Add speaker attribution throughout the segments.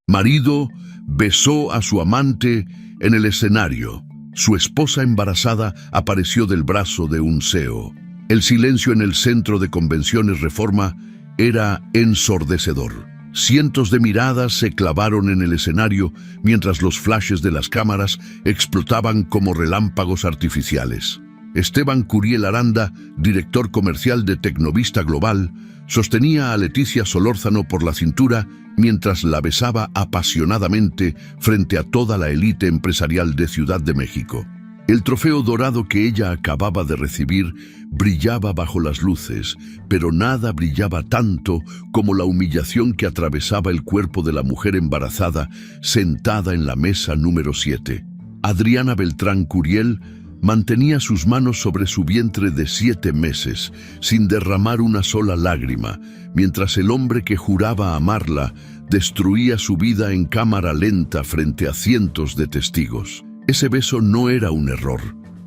Speaker 1: Marido besó a su amante en el escenario. Su esposa embarazada apareció del brazo de un CEO. El silencio en el Centro de Convenciones Reforma era ensordecedor. Cientos de miradas se clavaron en el escenario mientras los flashes de las cámaras explotaban como relámpagos artificiales. Esteban Curiel Aranda, director comercial de Tecnovista Global, sostenía a Leticia Solórzano por la cintura mientras la besaba apasionadamente frente a toda la élite empresarial de Ciudad de México. El trofeo dorado que ella acababa de recibir brillaba bajo las luces, pero nada brillaba tanto como la humillación que atravesaba el cuerpo de la mujer embarazada sentada en la mesa número 7. Adriana Beltrán Curiel mantenía sus manos sobre su vientre de 7 meses, sin derramar una sola lágrima, mientras el hombre que juraba amarla destruía su vida en cámara lenta frente a cientos de testigos. Ese beso no era un error,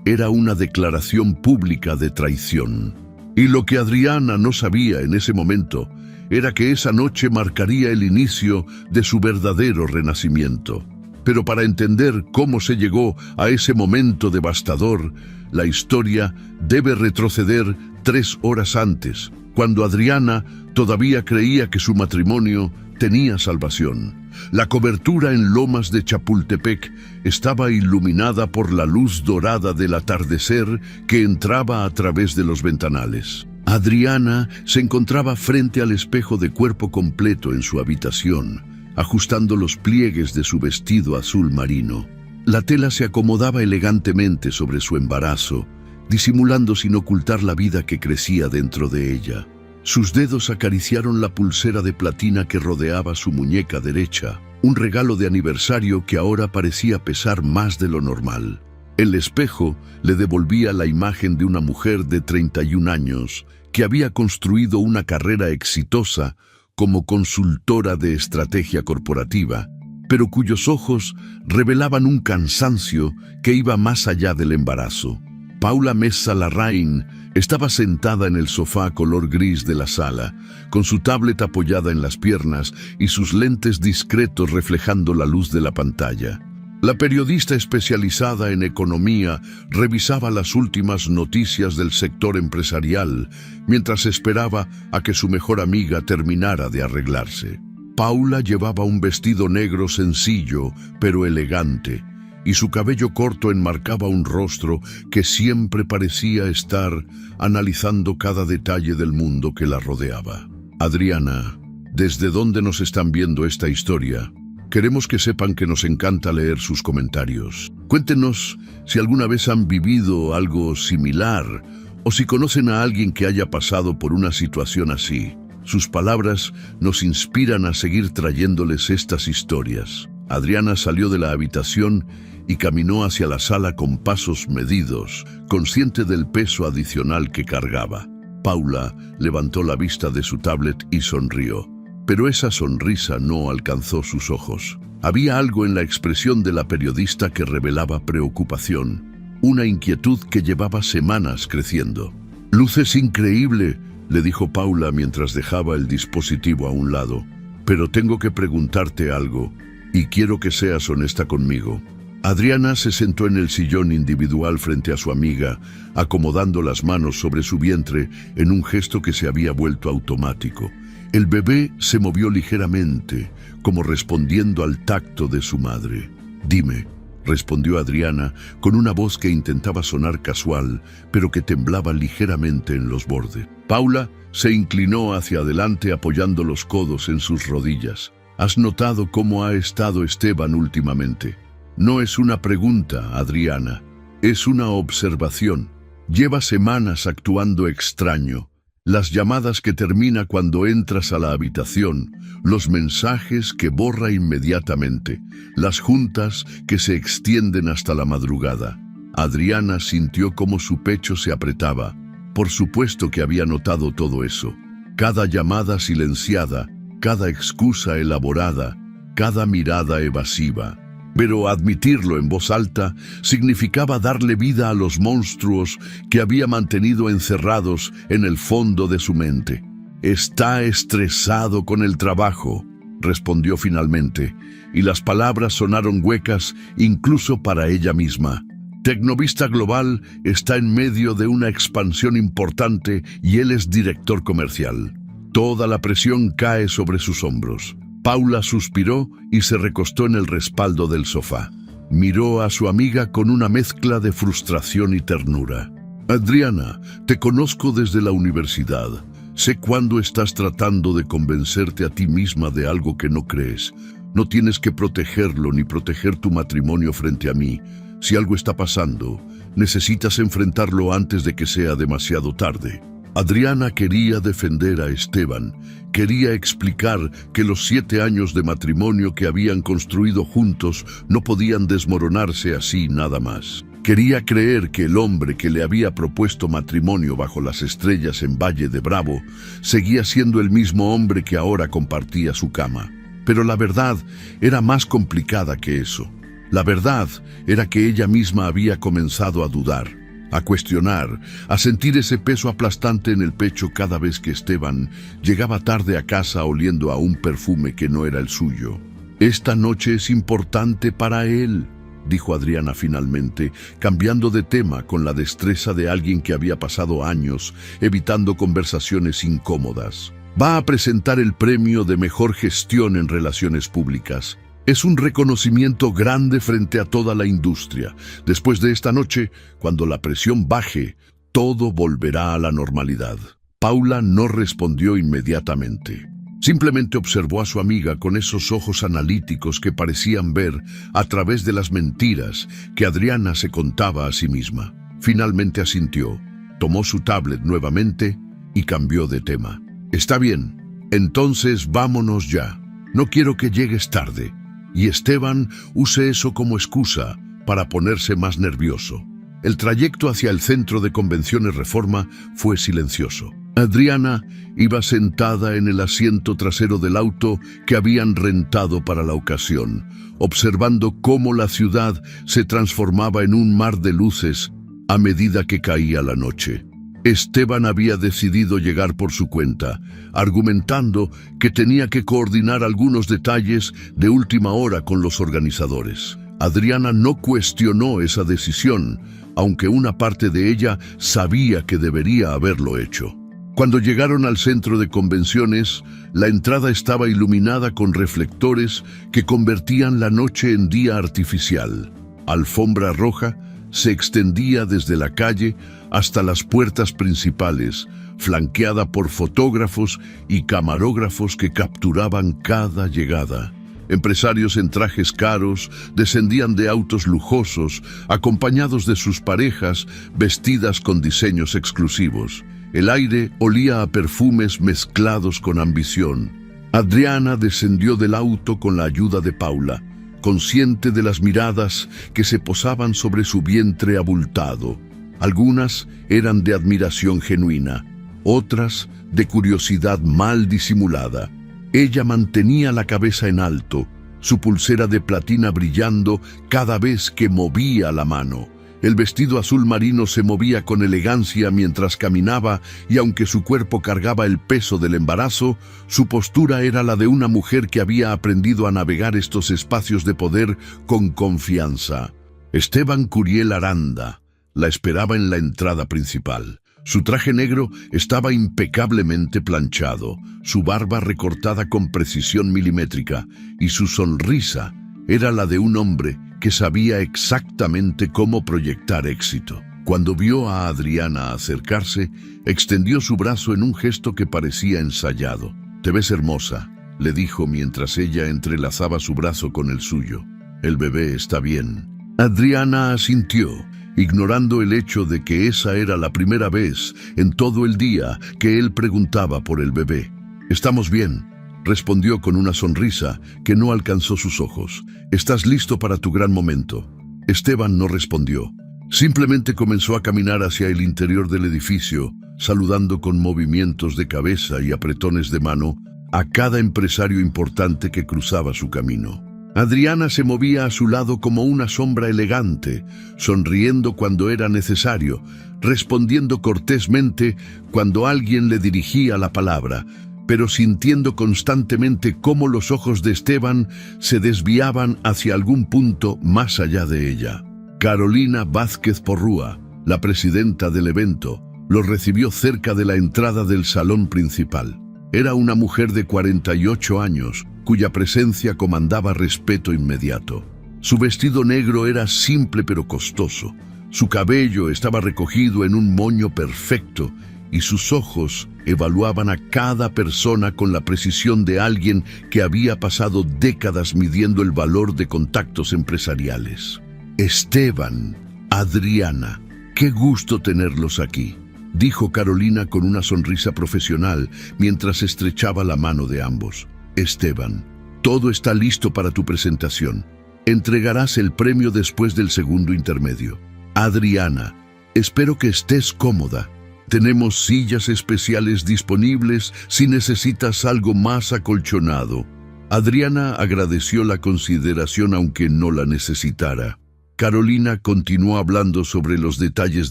Speaker 1: era una declaración pública de traición. Y lo que Adriana no sabía en ese momento era que esa noche marcaría el inicio de su verdadero renacimiento. Pero para entender cómo se llegó a ese momento devastador, la historia debe retroceder 3 horas antes, cuando Adriana todavía creía que su matrimonio tenía salvación. La cobertura en Lomas de Chapultepec estaba iluminada por la luz dorada del atardecer que entraba a través de los ventanales. Adriana se encontraba frente al espejo de cuerpo completo en su habitación, ajustando los pliegues de su vestido azul marino. La tela se acomodaba elegantemente sobre su embarazo, disimulando sin ocultar la vida que crecía dentro de ella. Sus dedos acariciaron la pulsera de platina que rodeaba su muñeca derecha, un regalo de aniversario que ahora parecía pesar más de lo normal. El espejo le devolvía la imagen de una mujer de 31 años que había construido una carrera exitosa como consultora de estrategia corporativa, pero cuyos ojos revelaban un cansancio que iba más allá del embarazo. Paula Mesa Larraín estaba sentada en el sofá color gris de la sala, con su tablet apoyada en las piernas y sus lentes discretos reflejando la luz de la pantalla. La periodista especializada en economía revisaba las últimas noticias del sector empresarial mientras esperaba a que su mejor amiga terminara de arreglarse. Paula llevaba un vestido negro sencillo pero elegante, y su cabello corto enmarcaba un rostro que siempre parecía estar analizando cada detalle del mundo que la rodeaba. Adriana, ¿desde dónde nos están viendo esta historia? Queremos que sepan que nos encanta leer sus comentarios. Cuéntenos si alguna vez han vivido algo similar o si conocen a alguien que haya pasado por una situación así. Sus palabras nos inspiran a seguir trayéndoles estas historias. Adriana salió de la habitación y caminó hacia la sala con pasos medidos, consciente del peso adicional que cargaba. Paula levantó la vista de su tablet y sonrió. Pero esa sonrisa no alcanzó sus ojos. Había algo en la expresión de la periodista que revelaba preocupación, una inquietud que llevaba semanas creciendo. «Luces increíble», le dijo Paula mientras dejaba el dispositivo a un lado. «Pero tengo que preguntarte algo, y quiero que seas honesta conmigo». Adriana se sentó en el sillón individual frente a su amiga, acomodando las manos sobre su vientre en un gesto que se había vuelto automático. El bebé se movió ligeramente, como respondiendo al tacto de su madre. «Dime», respondió Adriana, con una voz que intentaba sonar casual, pero que temblaba ligeramente en los bordes. Paula se inclinó hacia adelante apoyando los codos en sus rodillas. «¿Has notado cómo ha estado Esteban últimamente?» «No es una pregunta, Adriana, es una observación. Lleva semanas actuando extraño. Las llamadas que termina cuando entras a la habitación, los mensajes que borra inmediatamente, las juntas que se extienden hasta la madrugada». Adriana sintió cómo su pecho se apretaba. Por supuesto que había notado todo eso. Cada llamada silenciada, cada excusa elaborada, cada mirada evasiva. Pero admitirlo en voz alta significaba darle vida a los monstruos que había mantenido encerrados en el fondo de su mente. «Está estresado con el trabajo», respondió finalmente, y las palabras sonaron huecas incluso para ella misma. Tecnovista Global está en medio de una expansión importante y él es director comercial. Toda la presión cae sobre sus hombros. Paula suspiró y se recostó en el respaldo del sofá. Miró a su amiga con una mezcla de frustración y ternura. Adriana, te conozco desde la universidad. Sé cuándo estás tratando de convencerte a ti misma de algo que no crees. No tienes que protegerlo ni proteger tu matrimonio frente a mí. Si algo está pasando, necesitas enfrentarlo antes de que sea demasiado tarde. Adriana quería defender a Esteban, quería explicar que los 7 años de matrimonio que habían construido juntos no podían desmoronarse así nada más. Quería creer que el hombre que le había propuesto matrimonio bajo las estrellas en Valle de Bravo seguía siendo el mismo hombre que ahora compartía su cama. Pero la verdad era más complicada que eso. La verdad era que ella misma había comenzado a dudar, a cuestionar, a sentir ese peso aplastante en el pecho cada vez que Esteban llegaba tarde a casa oliendo a un perfume que no era el suyo. «Esta noche es importante para él», dijo Adriana finalmente, cambiando de tema con la destreza de alguien que había pasado años evitando conversaciones incómodas. «Va a presentar el premio de mejor gestión en relaciones públicas. Es un reconocimiento grande frente a toda la industria. Después de esta noche, cuando la presión baje, todo volverá a la normalidad». Paula no respondió inmediatamente. Simplemente observó a su amiga con esos ojos analíticos que parecían ver a través de las mentiras que Adriana se contaba a sí misma. Finalmente asintió, tomó su tablet nuevamente y cambió de tema. «Está bien, entonces vámonos ya. No quiero que llegues tarde». Y Esteban use eso como excusa para ponerse más nervioso. El trayecto hacia el centro de convenciones Reforma fue silencioso. Adriana iba sentada en el asiento trasero del auto que habían rentado para la ocasión, observando cómo la ciudad se transformaba en un mar de luces a medida que caía la noche. Esteban había decidido llegar por su cuenta, argumentando que tenía que coordinar algunos detalles de última hora con los organizadores. Adriana no cuestionó esa decisión, aunque una parte de ella sabía que debería haberlo hecho. Cuando llegaron al centro de convenciones, la entrada estaba iluminada con reflectores que convertían la noche en día artificial. Alfombra roja se extendía desde la calle hasta las puertas principales, flanqueada por fotógrafos y camarógrafos que capturaban cada llegada. Empresarios en trajes caros descendían de autos lujosos, acompañados de sus parejas vestidas con diseños exclusivos. El aire olía a perfumes mezclados con ambición. Adriana descendió del auto con la ayuda de Paula, consciente de las miradas que se posaban sobre su vientre abultado. Algunas eran de admiración genuina, otras de curiosidad mal disimulada. Ella mantenía la cabeza en alto, su pulsera de platina brillando cada vez que movía la mano. El vestido azul marino se movía con elegancia mientras caminaba y aunque su cuerpo cargaba el peso del embarazo, su postura era la de una mujer que había aprendido a navegar estos espacios de poder con confianza. Esteban Curiel Aranda la esperaba en la entrada principal. Su traje negro estaba impecablemente planchado, su barba recortada con precisión milimétrica y su sonrisa era la de un hombre que sabía exactamente cómo proyectar éxito. Cuando vio a Adriana acercarse, extendió su brazo en un gesto que parecía ensayado. «Te ves hermosa», le dijo mientras ella entrelazaba su brazo con el suyo. «El bebé está bien». Adriana asintió, ignorando el hecho de que esa era la primera vez en todo el día que él preguntaba por el bebé. «Estamos bien», respondió con una sonrisa que no alcanzó sus ojos. «¿Estás listo para tu gran momento?» Esteban no respondió. Simplemente comenzó a caminar hacia el interior del edificio, saludando con movimientos de cabeza y apretones de mano a cada empresario importante que cruzaba su camino. Adriana se movía a su lado como una sombra elegante, sonriendo cuando era necesario, respondiendo cortésmente cuando alguien le dirigía la palabra, pero sintiendo constantemente cómo los ojos de Esteban se desviaban hacia algún punto más allá de ella. Carolina Vázquez Porrúa, la presidenta del evento, lo recibió cerca de la entrada del salón principal. Era una mujer de 48 años, cuya presencia comandaba respeto inmediato. Su vestido negro era simple pero costoso. Su cabello estaba recogido en un moño perfecto y sus ojos evaluaban a cada persona con la precisión de alguien que había pasado décadas midiendo el valor de contactos empresariales. Esteban, Adriana, qué gusto tenerlos aquí, dijo Carolina con una sonrisa profesional mientras estrechaba la mano de ambos. Esteban, todo está listo para tu presentación. Entregarás el premio después del segundo intermedio. Adriana, espero que estés cómoda. Tenemos sillas especiales disponibles si necesitas algo más acolchonado. Adriana agradeció la consideración aunque no la necesitara. Carolina continuó hablando sobre los detalles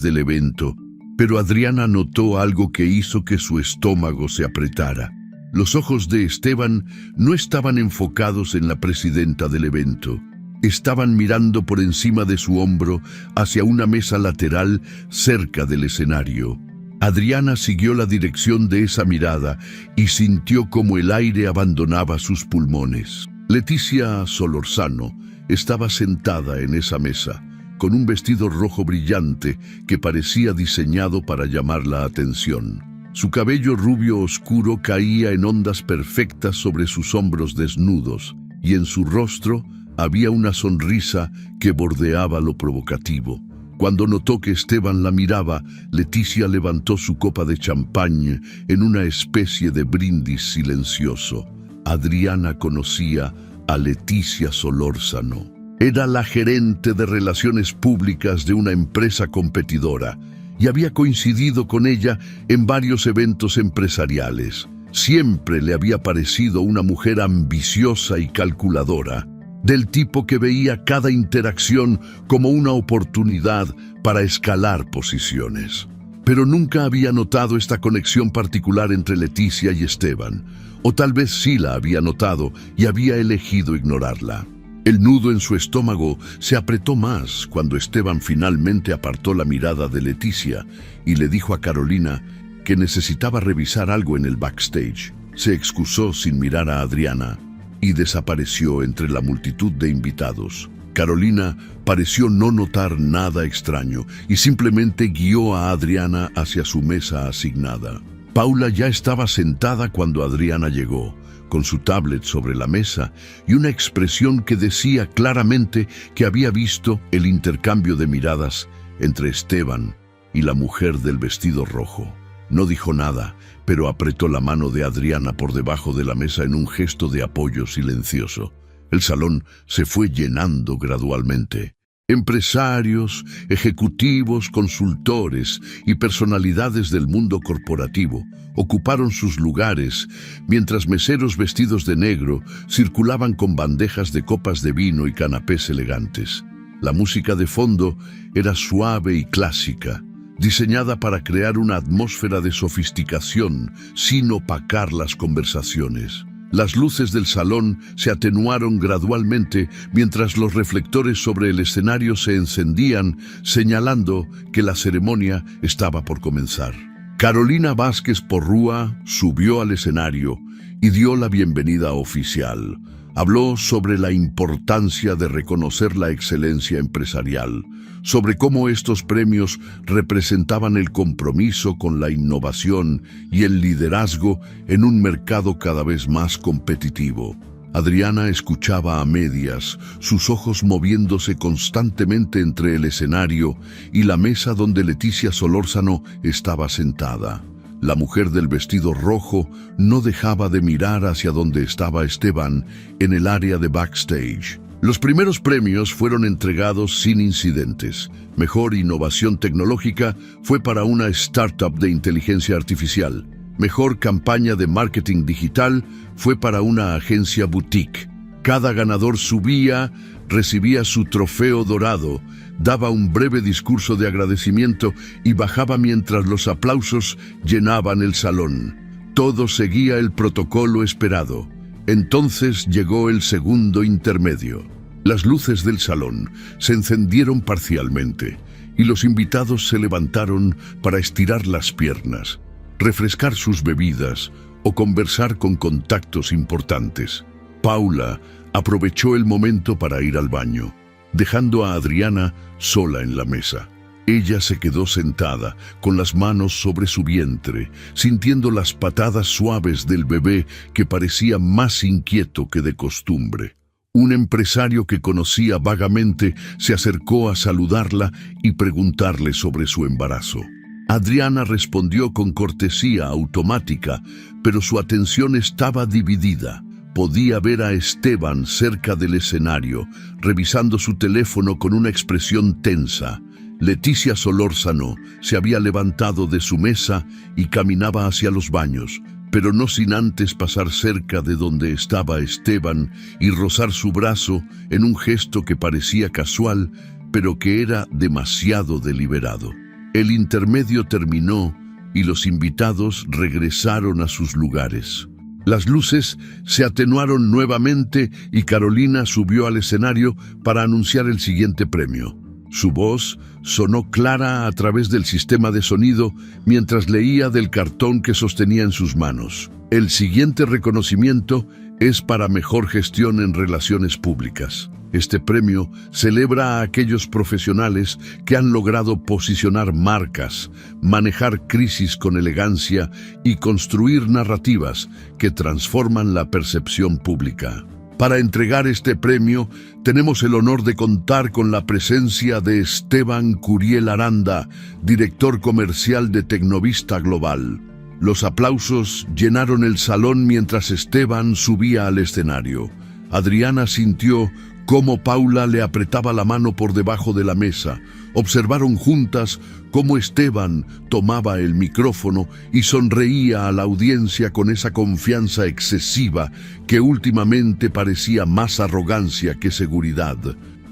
Speaker 1: del evento, pero Adriana notó algo que hizo que su estómago se apretara. Los ojos de Esteban no estaban enfocados en la presidenta del evento. Estaban mirando por encima de su hombro hacia una mesa lateral cerca del escenario. Adriana siguió la dirección de esa mirada y sintió como el aire abandonaba sus pulmones. Leticia Solórzano estaba sentada en esa mesa, con un vestido rojo brillante que parecía diseñado para llamar la atención. Su cabello rubio oscuro caía en ondas perfectas sobre sus hombros desnudos, y en su rostro había una sonrisa que bordeaba lo provocativo. Cuando notó que Esteban la miraba, Leticia levantó su copa de champán en una especie de brindis silencioso. Adriana conocía a Leticia Solórzano. Era la gerente de relaciones públicas de una empresa competidora y había coincidido con ella en varios eventos empresariales. Siempre le había parecido una mujer ambiciosa y calculadora, del tipo que veía cada interacción como una oportunidad para escalar posiciones. Pero nunca había notado esta conexión particular entre Leticia y Esteban, o tal vez sí la había notado y había elegido ignorarla. El nudo en su estómago se apretó más cuando Esteban finalmente apartó la mirada de Leticia y le dijo a Carolina que necesitaba revisar algo en el backstage. Se excusó sin mirar a Adriana y desapareció entre la multitud de invitados. Carolina pareció no notar nada extraño y simplemente guió a Adriana hacia su mesa asignada. Paula ya estaba sentada cuando Adriana llegó, con su tablet sobre la mesa y una expresión que decía claramente que había visto el intercambio de miradas entre Esteban y la mujer del vestido rojo. No dijo nada, pero apretó la mano de Adriana por debajo de la mesa en un gesto de apoyo silencioso. El salón se fue llenando gradualmente. Empresarios, ejecutivos, consultores y personalidades del mundo corporativo ocuparon sus lugares, mientras meseros vestidos de negro circulaban con bandejas de copas de vino y canapés elegantes. La música de fondo era suave y clásica, diseñada para crear una atmósfera de sofisticación sin opacar las conversaciones. Las luces del salón se atenuaron gradualmente mientras los reflectores sobre el escenario se encendían, señalando que la ceremonia estaba por comenzar. Carolina Vázquez Porrúa subió al escenario y dio la bienvenida oficial. Habló sobre la importancia de reconocer la excelencia empresarial, sobre cómo estos premios representaban el compromiso con la innovación y el liderazgo en un mercado cada vez más competitivo. Adriana escuchaba a medias, sus ojos moviéndose constantemente entre el escenario y la mesa donde Leticia Solórzano estaba sentada. La mujer del vestido rojo no dejaba de mirar hacia donde estaba Esteban en el área de backstage. Los primeros premios fueron entregados sin incidentes. Mejor innovación tecnológica fue para una startup de inteligencia artificial. Mejor campaña de marketing digital fue para una agencia boutique. Cada ganador subía, recibía su trofeo dorado, daba un breve discurso de agradecimiento y bajaba mientras los aplausos llenaban el salón. Todo seguía el protocolo esperado. Entonces llegó el segundo intermedio. Las luces del salón se encendieron parcialmente y los invitados se levantaron para estirar las piernas, refrescar sus bebidas o conversar con contactos importantes. Paula aprovechó el momento para ir al baño, dejando a Adriana sola en la mesa. Ella se quedó sentada, con las manos sobre su vientre, sintiendo las patadas suaves del bebé que parecía más inquieto que de costumbre. Un empresario que conocía vagamente se acercó a saludarla y preguntarle sobre su embarazo. Adriana respondió con cortesía automática, pero su atención estaba dividida. Podía ver a Esteban cerca del escenario, revisando su teléfono con una expresión tensa. Leticia Solórzano se había levantado de su mesa y caminaba hacia los baños, pero no sin antes pasar cerca de donde estaba Esteban y rozar su brazo en un gesto que parecía casual, pero que era demasiado deliberado. El intermedio terminó y los invitados regresaron a sus lugares. Las luces se atenuaron nuevamente y Carolina subió al escenario para anunciar el siguiente premio. Su voz sonó clara a través del sistema de sonido mientras leía del cartón que sostenía en sus manos. El siguiente reconocimiento es para mejor gestión en relaciones públicas. Este premio celebra a aquellos profesionales que han logrado posicionar marcas, manejar crisis con elegancia y construir narrativas que transforman la percepción pública. Para entregar este premio, tenemos el honor de contar con la presencia de Esteban Curiel Aranda, director comercial de Tecnovista Global. Los aplausos llenaron el salón mientras Esteban subía al escenario. Adriana sintió cómo Paula le apretaba la mano por debajo de la mesa. Observaron juntas cómo Esteban tomaba el micrófono y sonreía a la audiencia con esa confianza excesiva que últimamente parecía más arrogancia que seguridad.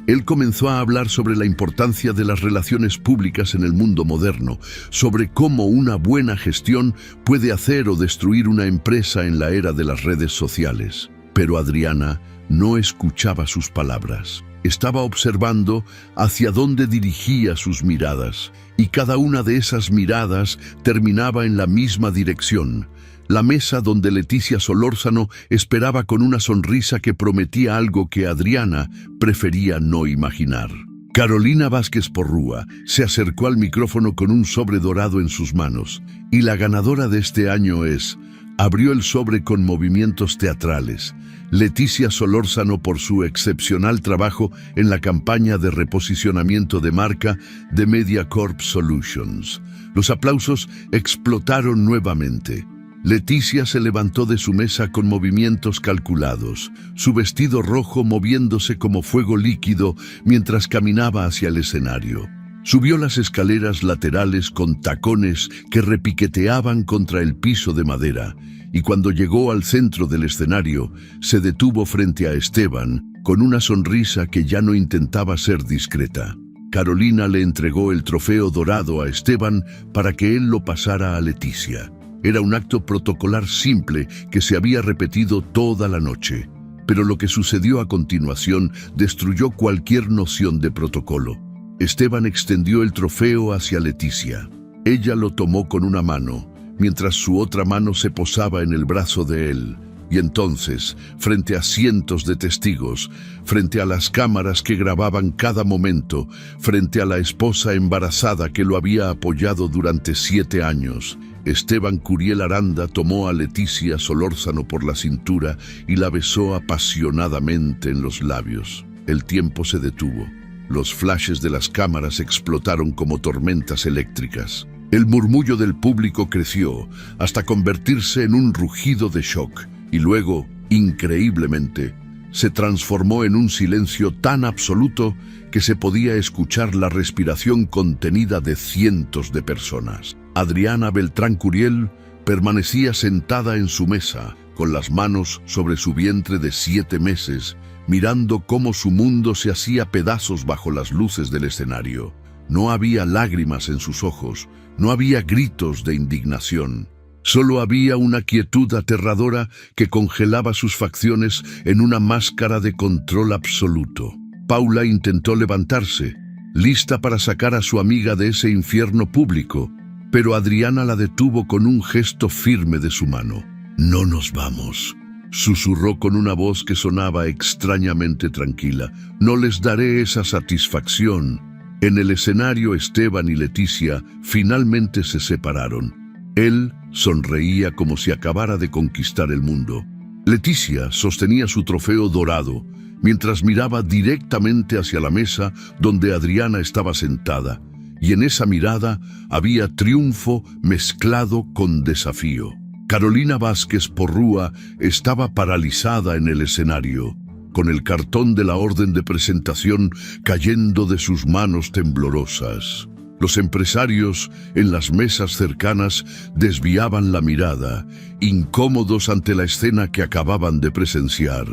Speaker 1: Él comenzó a hablar sobre la importancia de las relaciones públicas en el mundo moderno, sobre cómo una buena gestión puede hacer o destruir una empresa en la era de las redes sociales. Pero Adriana no escuchaba sus palabras. Estaba observando hacia dónde dirigía sus miradas, y cada una de esas miradas terminaba en la misma dirección. La mesa donde Leticia Solórzano esperaba con una sonrisa que prometía algo que Adriana prefería no imaginar. Carolina Vázquez Porrúa se acercó al micrófono con un sobre dorado en sus manos, y la ganadora de este año es... Abrió el sobre con movimientos teatrales. Leticia Solórzano por su excepcional trabajo en la campaña de reposicionamiento de marca de MediaCorp Solutions. Los aplausos explotaron nuevamente. Leticia se levantó de su mesa con movimientos calculados, su vestido rojo moviéndose como fuego líquido mientras caminaba hacia el escenario. Subió las escaleras laterales con tacones que repiqueteaban contra el piso de madera, y cuando llegó al centro del escenario, se detuvo frente a Esteban con una sonrisa que ya no intentaba ser discreta. Carolina le entregó el trofeo dorado a Esteban para que él lo pasara a Leticia. Era un acto protocolar simple que se había repetido toda la noche, pero lo que sucedió a continuación destruyó cualquier noción de protocolo. Esteban extendió el trofeo hacia Leticia. Ella lo tomó con una mano, mientras su otra mano se posaba en el brazo de él. Y entonces, frente a cientos de testigos, frente a las cámaras que grababan cada momento, frente a la esposa embarazada que lo había apoyado durante 7 años, Esteban Curiel Aranda tomó a Leticia Solórzano por la cintura y la besó apasionadamente en los labios. El tiempo se detuvo. Los flashes de las cámaras explotaron como tormentas eléctricas. El murmullo del público creció hasta convertirse en un rugido de shock y luego, increíblemente, se transformó en un silencio tan absoluto que se podía escuchar la respiración contenida de cientos de personas. Adriana Beltrán Curiel permanecía sentada en su mesa, con las manos sobre su vientre de 7 meses, mirando cómo su mundo se hacía pedazos bajo las luces del escenario. No había lágrimas en sus ojos, no había gritos de indignación. Solo había una quietud aterradora que congelaba sus facciones en una máscara de control absoluto. Paula intentó levantarse, lista para sacar a su amiga de ese infierno público, pero Adriana la detuvo con un gesto firme de su mano. «No nos vamos», susurró con una voz que sonaba extrañamente tranquila. «No les daré esa satisfacción». En el escenario, Esteban y Leticia finalmente se separaron. Él sonreía como si acabara de conquistar el mundo. Leticia sostenía su trofeo dorado, mientras miraba directamente hacia la mesa donde Adriana estaba sentada, y en esa mirada había triunfo mezclado con desafío. Carolina Vázquez Porrúa estaba paralizada en el escenario, con el cartón de la orden de presentación cayendo de sus manos temblorosas. Los empresarios en las mesas cercanas desviaban la mirada, incómodos ante la escena que acababan de presenciar.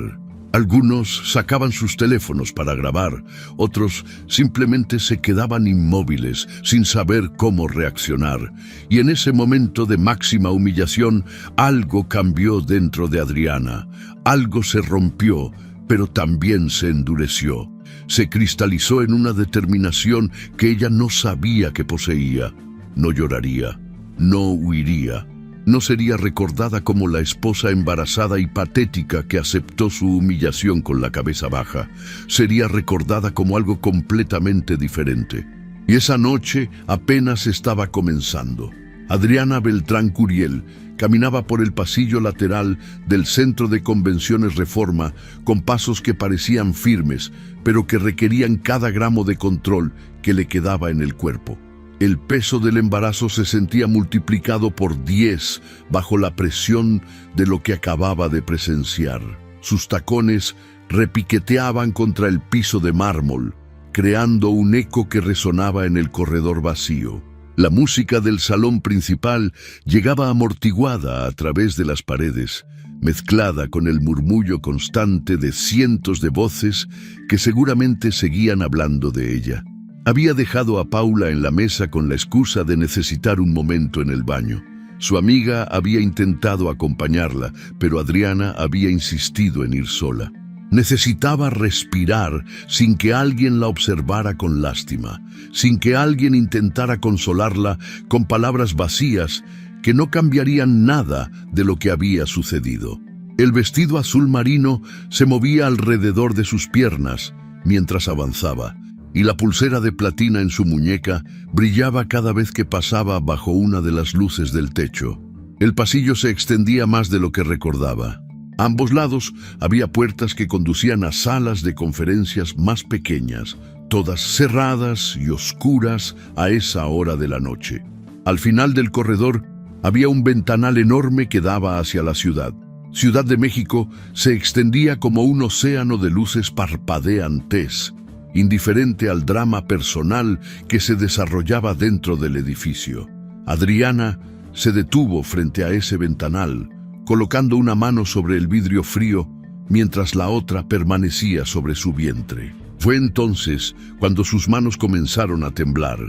Speaker 1: Algunos sacaban sus teléfonos para grabar, otros simplemente se quedaban inmóviles, sin saber cómo reaccionar. Y en ese momento de máxima humillación, algo cambió dentro de Adriana. Algo se rompió, pero también se endureció. Se cristalizó en una determinación que ella no sabía que poseía. No lloraría, no huiría. No sería recordada como la esposa embarazada y patética que aceptó su humillación con la cabeza baja. Sería recordada como algo completamente diferente. Y esa noche apenas estaba comenzando. Adriana Beltrán Curiel caminaba por el pasillo lateral del Centro de Convenciones Reforma con pasos que parecían firmes, pero que requerían cada gramo de control que le quedaba en el cuerpo. El peso del embarazo se sentía multiplicado por 10 bajo la presión de lo que acababa de presenciar. Sus tacones repiqueteaban contra el piso de mármol, creando un eco que resonaba en el corredor vacío. La música del salón principal llegaba amortiguada a través de las paredes, mezclada con el murmullo constante de cientos de voces que seguramente seguían hablando de ella. Había dejado a Paula en la mesa con la excusa de necesitar un momento en el baño. Su amiga había intentado acompañarla, pero Adriana había insistido en ir sola. Necesitaba respirar sin que alguien la observara con lástima, sin que alguien intentara consolarla con palabras vacías que no cambiarían nada de lo que había sucedido. El vestido azul marino se movía alrededor de sus piernas mientras avanzaba, y la pulsera de platina en su muñeca brillaba cada vez que pasaba bajo una de las luces del techo. El pasillo se extendía más de lo que recordaba. A ambos lados había puertas que conducían a salas de conferencias más pequeñas, todas cerradas y oscuras a esa hora de la noche. Al final del corredor había un ventanal enorme que daba hacia la ciudad. Ciudad de México se extendía como un océano de luces parpadeantes, indiferente al drama personal que se desarrollaba dentro del edificio. Adriana se detuvo frente a ese ventanal, colocando una mano sobre el vidrio frío, mientras la otra permanecía sobre su vientre. Fue entonces cuando sus manos comenzaron a temblar.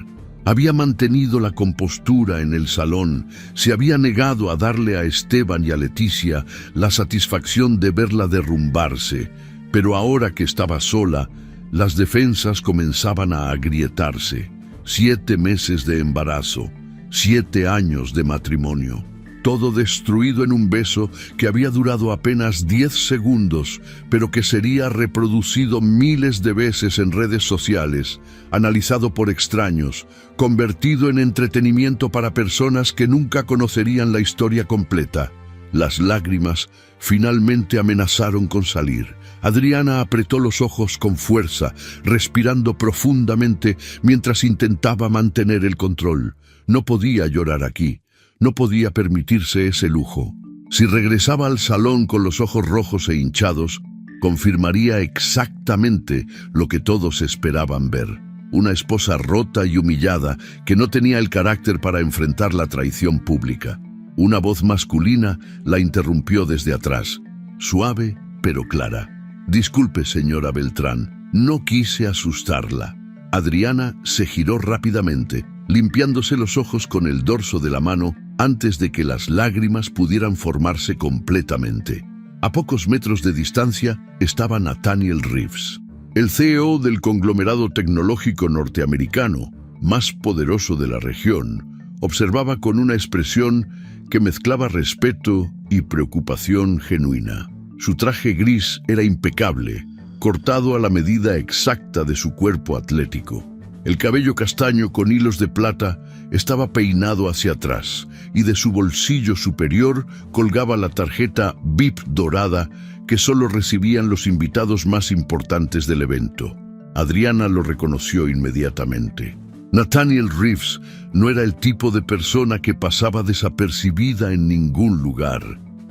Speaker 1: Había mantenido la compostura en el salón, se había negado a darle a Esteban y a Leticia la satisfacción de verla derrumbarse, pero ahora que estaba sola, las defensas comenzaban a agrietarse. 7 meses de embarazo, 7 años de matrimonio. Todo destruido en un beso que había durado apenas 10 segundos, pero que sería reproducido miles de veces en redes sociales, analizado por extraños, convertido en entretenimiento para personas que nunca conocerían la historia completa. Las lágrimas finalmente amenazaron con salir. Adriana apretó los ojos con fuerza, respirando profundamente mientras intentaba mantener el control. No podía llorar aquí. No podía permitirse ese lujo. Si regresaba al salón con los ojos rojos e hinchados, confirmaría exactamente lo que todos esperaban ver. Una esposa rota y humillada que no tenía el carácter para enfrentar la traición pública. Una voz masculina la interrumpió desde atrás, suave pero clara. «Disculpe, señora Beltrán, no quise asustarla». Adriana se giró rápidamente, limpiándose los ojos con el dorso de la mano antes de que las lágrimas pudieran formarse completamente. A pocos metros de distancia estaba Nathaniel Reeves, el CEO del conglomerado tecnológico norteamericano más poderoso de la región. Observaba con una expresión que mezclaba respeto y preocupación genuina. Su traje gris era impecable, cortado a la medida exacta de su cuerpo atlético. El cabello castaño con hilos de plata estaba peinado hacia atrás y de su bolsillo superior colgaba la tarjeta VIP dorada que solo recibían los invitados más importantes del evento. Adriana lo reconoció inmediatamente. Nathaniel Reeves no era el tipo de persona que pasaba desapercibida en ningún lugar.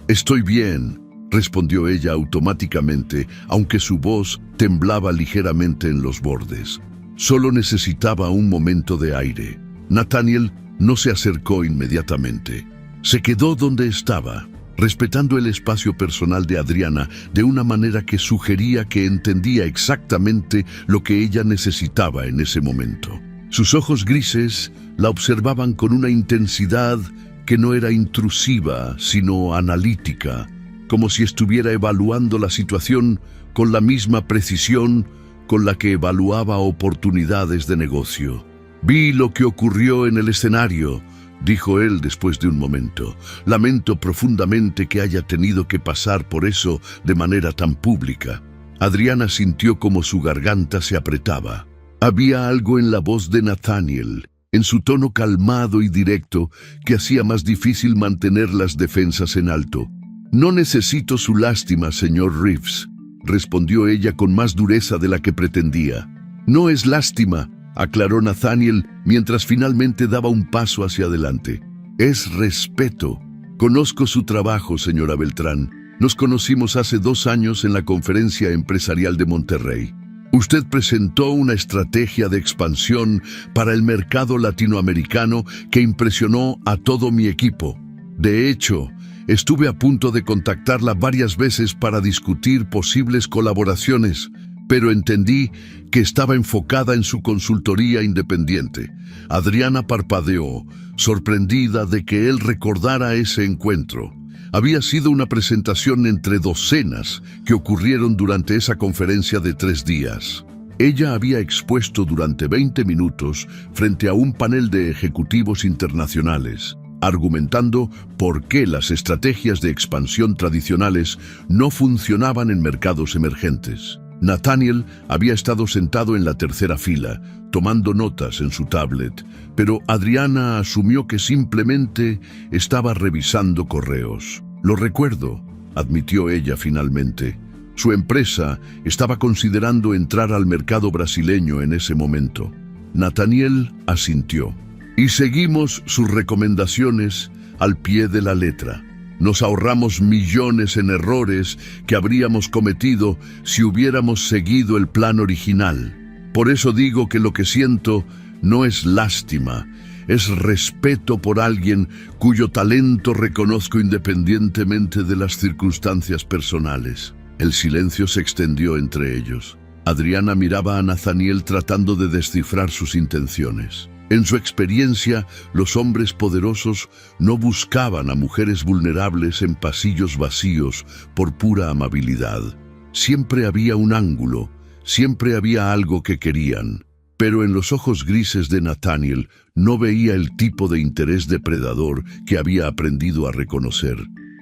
Speaker 1: «Estoy bien», respondió ella automáticamente, aunque su voz temblaba ligeramente en los bordes. Solo necesitaba un momento de aire. Nathaniel no se acercó inmediatamente. Se quedó donde estaba, respetando el espacio personal de Adriana de una manera que sugería que entendía exactamente lo que ella necesitaba en ese momento. Sus ojos grises la observaban con una intensidad que no era intrusiva, sino analítica, como si estuviera evaluando la situación con la misma precisión con la que evaluaba oportunidades de negocio. «Vi lo que ocurrió en el escenario», dijo él después de un momento. «Lamento profundamente que haya tenido que pasar por eso de manera tan pública». Adriana sintió como su garganta se apretaba. Había algo en la voz de Nathaniel, en su tono calmado y directo, que hacía más difícil mantener las defensas en alto. «No necesito su lástima, señor Reeves», respondió ella con más dureza de la que pretendía. «No es lástima», aclaró Nathaniel mientras finalmente daba un paso hacia adelante. «Es respeto. Conozco su trabajo, señora Beltrán. Nos conocimos hace 2 años en la Conferencia Empresarial de Monterrey. Usted presentó una estrategia de expansión para el mercado latinoamericano que impresionó a todo mi equipo. De hecho, estuve a punto de contactarla varias veces para discutir posibles colaboraciones, pero entendí que estaba enfocada en su consultoría independiente». Adriana parpadeó, sorprendida de que él recordara ese encuentro. Había sido una presentación entre docenas que ocurrieron durante esa conferencia de 3 días. Ella había expuesto durante 20 minutos frente a un panel de ejecutivos internacionales, argumentando por qué las estrategias de expansión tradicionales no funcionaban en mercados emergentes. Nathaniel había estado sentado en la tercera fila, tomando notas en su tablet, pero Adriana asumió que simplemente estaba revisando correos. «Lo recuerdo», admitió ella finalmente. Su empresa estaba considerando entrar al mercado brasileño en ese momento. Nathaniel asintió. «Y seguimos sus recomendaciones al pie de la letra. Nos ahorramos millones en errores que habríamos cometido si hubiéramos seguido el plan original. Por eso digo que lo que siento no es lástima, es respeto por alguien cuyo talento reconozco independientemente de las circunstancias personales». El silencio se extendió entre ellos. Adriana miraba a Nathaniel tratando de descifrar sus intenciones. En su experiencia, los hombres poderosos no buscaban a mujeres vulnerables en pasillos vacíos por pura amabilidad. Siempre había un ángulo, siempre había algo que querían. Pero en los ojos grises de Nathaniel no veía el tipo de interés depredador que había aprendido a reconocer.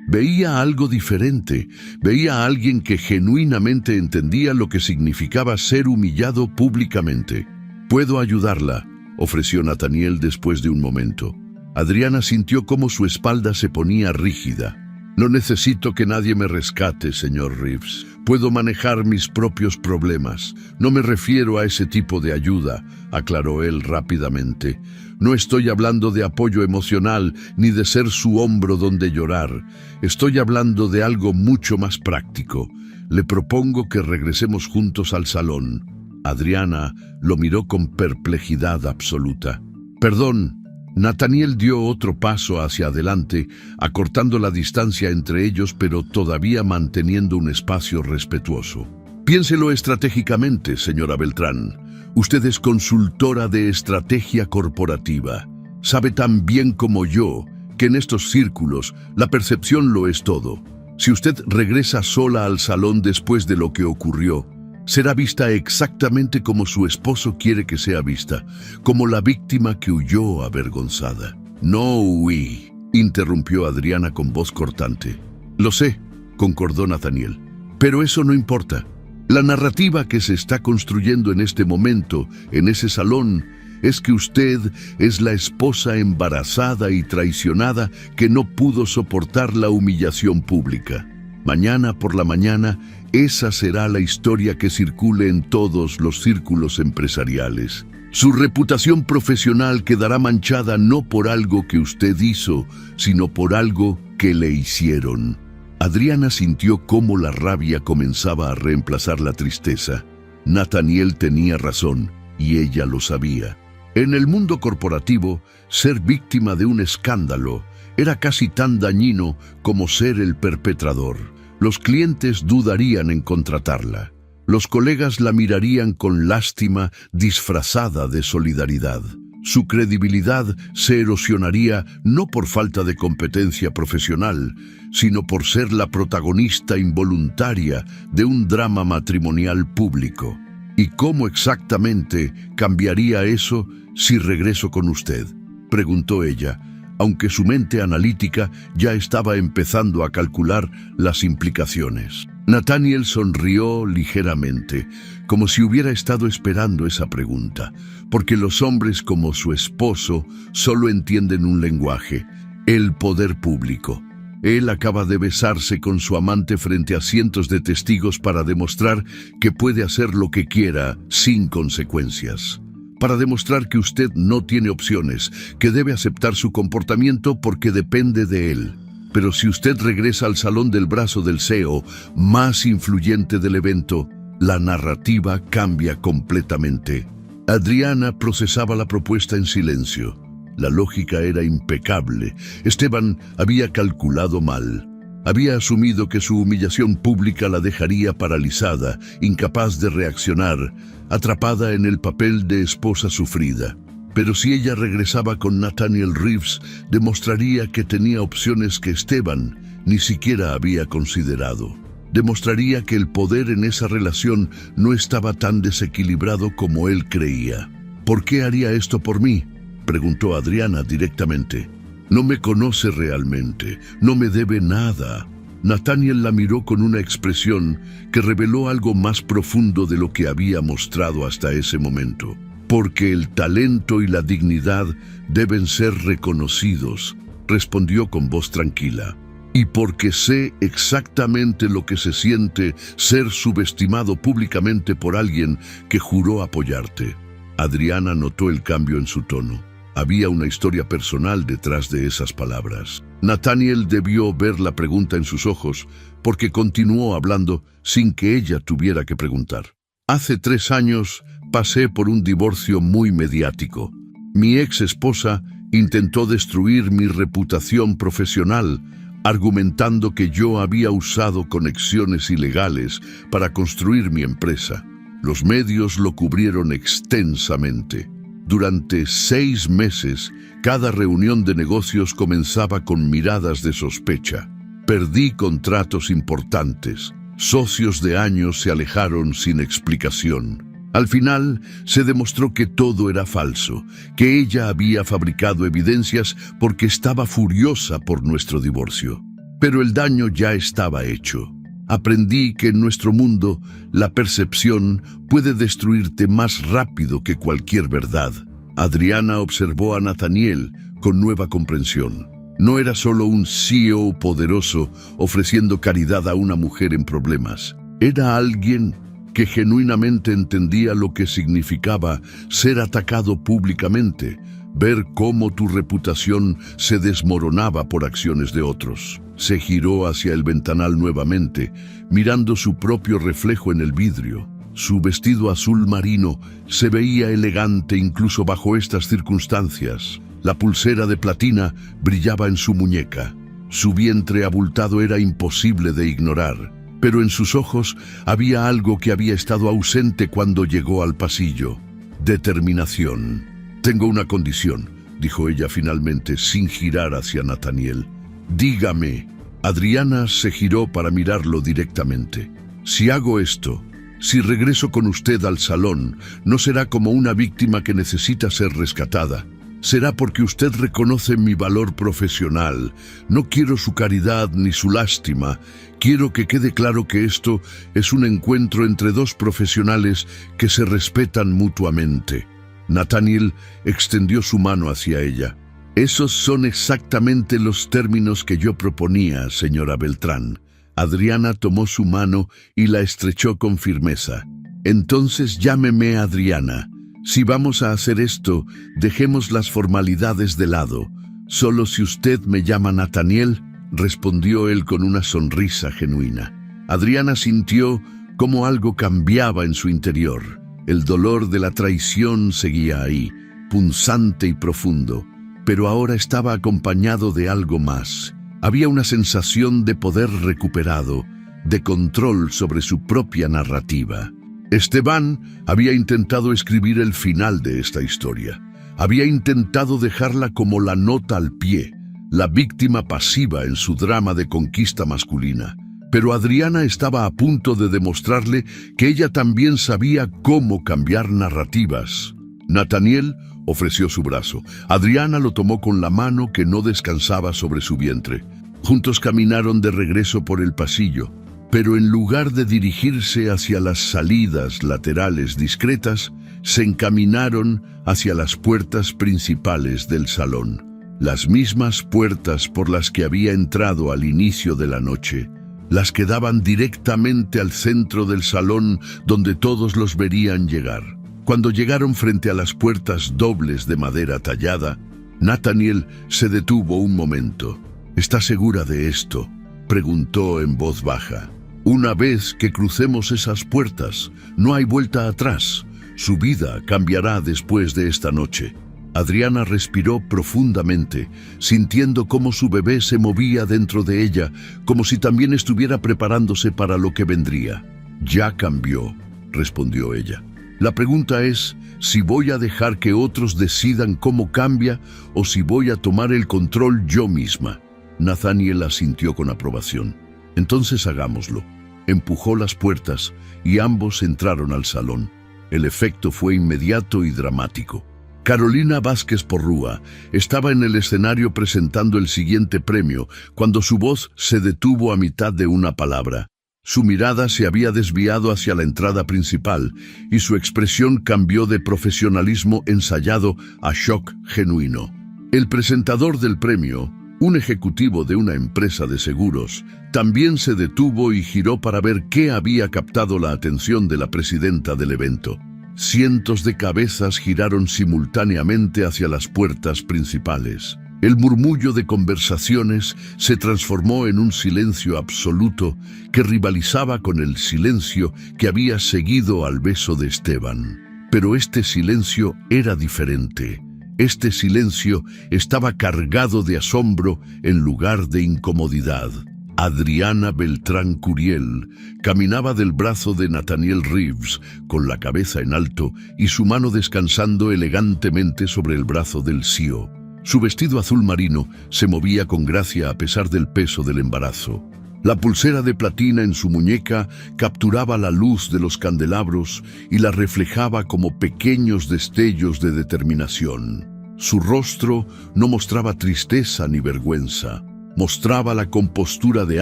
Speaker 1: Veía algo diferente, veía a alguien que genuinamente entendía lo que significaba ser humillado públicamente. «Puedo ayudarla», ofreció Nathaniel después de un momento. Adriana sintió cómo su espalda se ponía rígida. «No necesito que nadie me rescate, señor Reeves. Puedo manejar mis propios problemas. No me refiero a ese tipo de ayuda», aclaró él rápidamente. «No estoy hablando de apoyo emocional ni de ser su hombro donde llorar. Estoy hablando de algo mucho más práctico. Le propongo que regresemos juntos al salón». Adriana lo miró con perplejidad absoluta. «Perdón». Nathaniel dio otro paso hacia adelante, acortando la distancia entre ellos, pero todavía manteniendo un espacio respetuoso. «Piénselo estratégicamente, señora Beltrán. Usted es consultora de estrategia corporativa. Sabe tan bien como yo que en estos círculos la percepción lo es todo. Si usted regresa sola al salón después de lo que ocurrió, será vista exactamente como su esposo quiere que sea vista, como la víctima que huyó avergonzada. No huí, interrumpió Adriana con voz cortante. Lo sé, concordó Nathaniel, pero eso no importa. La narrativa que se está construyendo en este momento, en ese salón, es que usted es la esposa embarazada y traicionada que no pudo soportar la humillación pública. Mañana por la mañana, esa será la historia que circule en todos los círculos empresariales. Su reputación profesional quedará manchada no por algo que usted hizo, sino por algo que le hicieron. Adriana sintió cómo la rabia comenzaba a reemplazar la tristeza. Nathaniel tenía razón, y ella lo sabía. En el mundo corporativo, ser víctima de un escándalo era casi tan dañino como ser el perpetrador. Los clientes dudarían en contratarla. Los colegas la mirarían con lástima disfrazada de solidaridad. Su credibilidad se erosionaría no por falta de competencia profesional, sino por ser la protagonista involuntaria de un drama matrimonial público. ¿Y cómo exactamente cambiaría eso si regreso con usted?, preguntó ella, aunque su mente analítica ya estaba empezando a calcular las implicaciones. Nathaniel sonrió ligeramente, como si hubiera estado esperando esa pregunta, porque los hombres como su esposo solo entienden un lenguaje: el poder público. Él acaba de besarse con su amante frente a cientos de testigos para demostrar que puede hacer lo que quiera sin consecuencias. Para demostrar que usted no tiene opciones, que debe aceptar su comportamiento porque depende de él. Pero si usted regresa al salón del brazo del CEO más influyente del evento, la narrativa cambia completamente. Adriana procesaba la propuesta en silencio. La lógica era impecable. Esteban había calculado mal. Había asumido que su humillación pública la dejaría paralizada, incapaz de reaccionar, atrapada en el papel de esposa sufrida. Pero si ella regresaba con Nathaniel Reeves, demostraría que tenía opciones que Esteban ni siquiera había considerado. Demostraría que el poder en esa relación no estaba tan desequilibrado como él creía. ¿Por qué haría esto por mí?, preguntó Adriana directamente. No me conoce realmente, no me debe nada. Nathaniel la miró con una expresión que reveló algo más profundo de lo que había mostrado hasta ese momento. Porque el talento y la dignidad deben ser reconocidos, respondió con voz tranquila. Y porque sé exactamente lo que se siente ser subestimado públicamente por alguien que juró apoyarte. Adriana notó el cambio en su tono. Había una historia personal detrás de esas palabras. Nathaniel debió ver la pregunta en sus ojos, porque continuó hablando sin que ella tuviera que preguntar. Hace 3 años pasé por un divorcio muy mediático. Mi ex esposa intentó destruir mi reputación profesional, argumentando que yo había usado conexiones ilegales para construir mi empresa. Los medios lo cubrieron extensamente. Durante 6 meses, cada reunión de negocios comenzaba con miradas de sospecha. Perdí contratos importantes. Socios de años se alejaron sin explicación. Al final, se demostró que todo era falso, que ella había fabricado evidencias porque estaba furiosa por nuestro divorcio. Pero el daño ya estaba hecho. Aprendí que en nuestro mundo, la percepción puede destruirte más rápido que cualquier verdad. Adriana observó a Nathaniel con nueva comprensión. No era solo un CEO poderoso ofreciendo caridad a una mujer en problemas. Era alguien que genuinamente entendía lo que significaba ser atacado públicamente, ver cómo tu reputación se desmoronaba por acciones de otros. Se giró hacia el ventanal nuevamente, mirando su propio reflejo en el vidrio. Su vestido azul marino se veía elegante incluso bajo estas circunstancias. La pulsera de platina brillaba en su muñeca. Su vientre abultado era imposible de ignorar, pero en sus ojos había algo que había estado ausente cuando llegó al pasillo: determinación. Tengo una condición. dijo ella finalmente, sin girar hacia Nathaniel. Dígame. Adriana se giró para mirarlo directamente. Si hago esto, si regreso con usted al salón, no será como una víctima que necesita ser rescatada. Será porque usted reconoce mi valor profesional. No quiero su caridad ni su lástima. Quiero que quede claro que esto es un encuentro entre dos profesionales que se respetan mutuamente. Nathaniel extendió su mano hacia ella. Esos son exactamente los términos que yo proponía, señora Beltrán. Adriana tomó su mano y la estrechó con firmeza. Entonces llámeme Adriana. Si vamos a hacer esto, dejemos las formalidades de lado. Solo si usted me llama Nathaniel, respondió él con una sonrisa genuina. Adriana sintió cómo algo cambiaba en su interior. El dolor de la traición seguía ahí, punzante y profundo, pero ahora estaba acompañado de algo más. Había una sensación de poder recuperado, de control sobre su propia narrativa. Esteban había intentado escribir el final de esta historia. Había intentado dejarla como la nota al pie, la víctima pasiva en su drama de conquista masculina. Pero Adriana estaba a punto de demostrarle que ella también sabía cómo cambiar narrativas. Nathaniel ofreció su brazo. Adriana lo tomó con la mano que no descansaba sobre su vientre. Juntos caminaron de regreso por el pasillo. Pero en lugar de dirigirse hacia las salidas laterales discretas, se encaminaron hacia las puertas principales del salón. Las mismas puertas por las que había entrado al inicio de la noche, las que daban directamente al centro del salón donde todos los verían llegar. Cuando llegaron frente a las puertas dobles de madera tallada, Nathaniel se detuvo un momento. ¿Está segura de esto?, preguntó en voz baja. Una vez que crucemos esas puertas, no hay vuelta atrás. Su vida cambiará después de esta noche. Adriana respiró profundamente, sintiendo cómo su bebé se movía dentro de ella, como si también estuviera preparándose para lo que vendría. Ya cambió, respondió ella. La pregunta es si voy a dejar que otros decidan cómo cambia o si voy a tomar el control yo misma. Nathaniel asintió con aprobación. Entonces hagámoslo. Empujó las puertas y ambos entraron al salón. El efecto fue inmediato y dramático. Carolina Vázquez Porrúa estaba en el escenario presentando el siguiente premio cuando su voz se detuvo a mitad de una palabra. Su mirada se había desviado hacia la entrada principal y su expresión cambió de profesionalismo ensayado a shock genuino. El presentador del premio, un ejecutivo de una empresa de seguros, también se detuvo y giró para ver qué había captado la atención de la presidenta del evento. Cientos de cabezas giraron simultáneamente hacia las puertas principales. El murmullo de conversaciones se transformó en un silencio absoluto que rivalizaba con el silencio que había seguido al beso de Esteban. Pero este silencio era diferente. Este silencio estaba cargado de asombro en lugar de incomodidad. Adriana Beltrán Curiel caminaba del brazo de Nathaniel Reeves con la cabeza en alto y su mano descansando elegantemente sobre el brazo del CEO. Su vestido azul marino se movía con gracia a pesar del peso del embarazo. La pulsera de platina en su muñeca capturaba la luz de los candelabros y la reflejaba como pequeños destellos de determinación. Su rostro no mostraba tristeza ni vergüenza. Mostraba la compostura de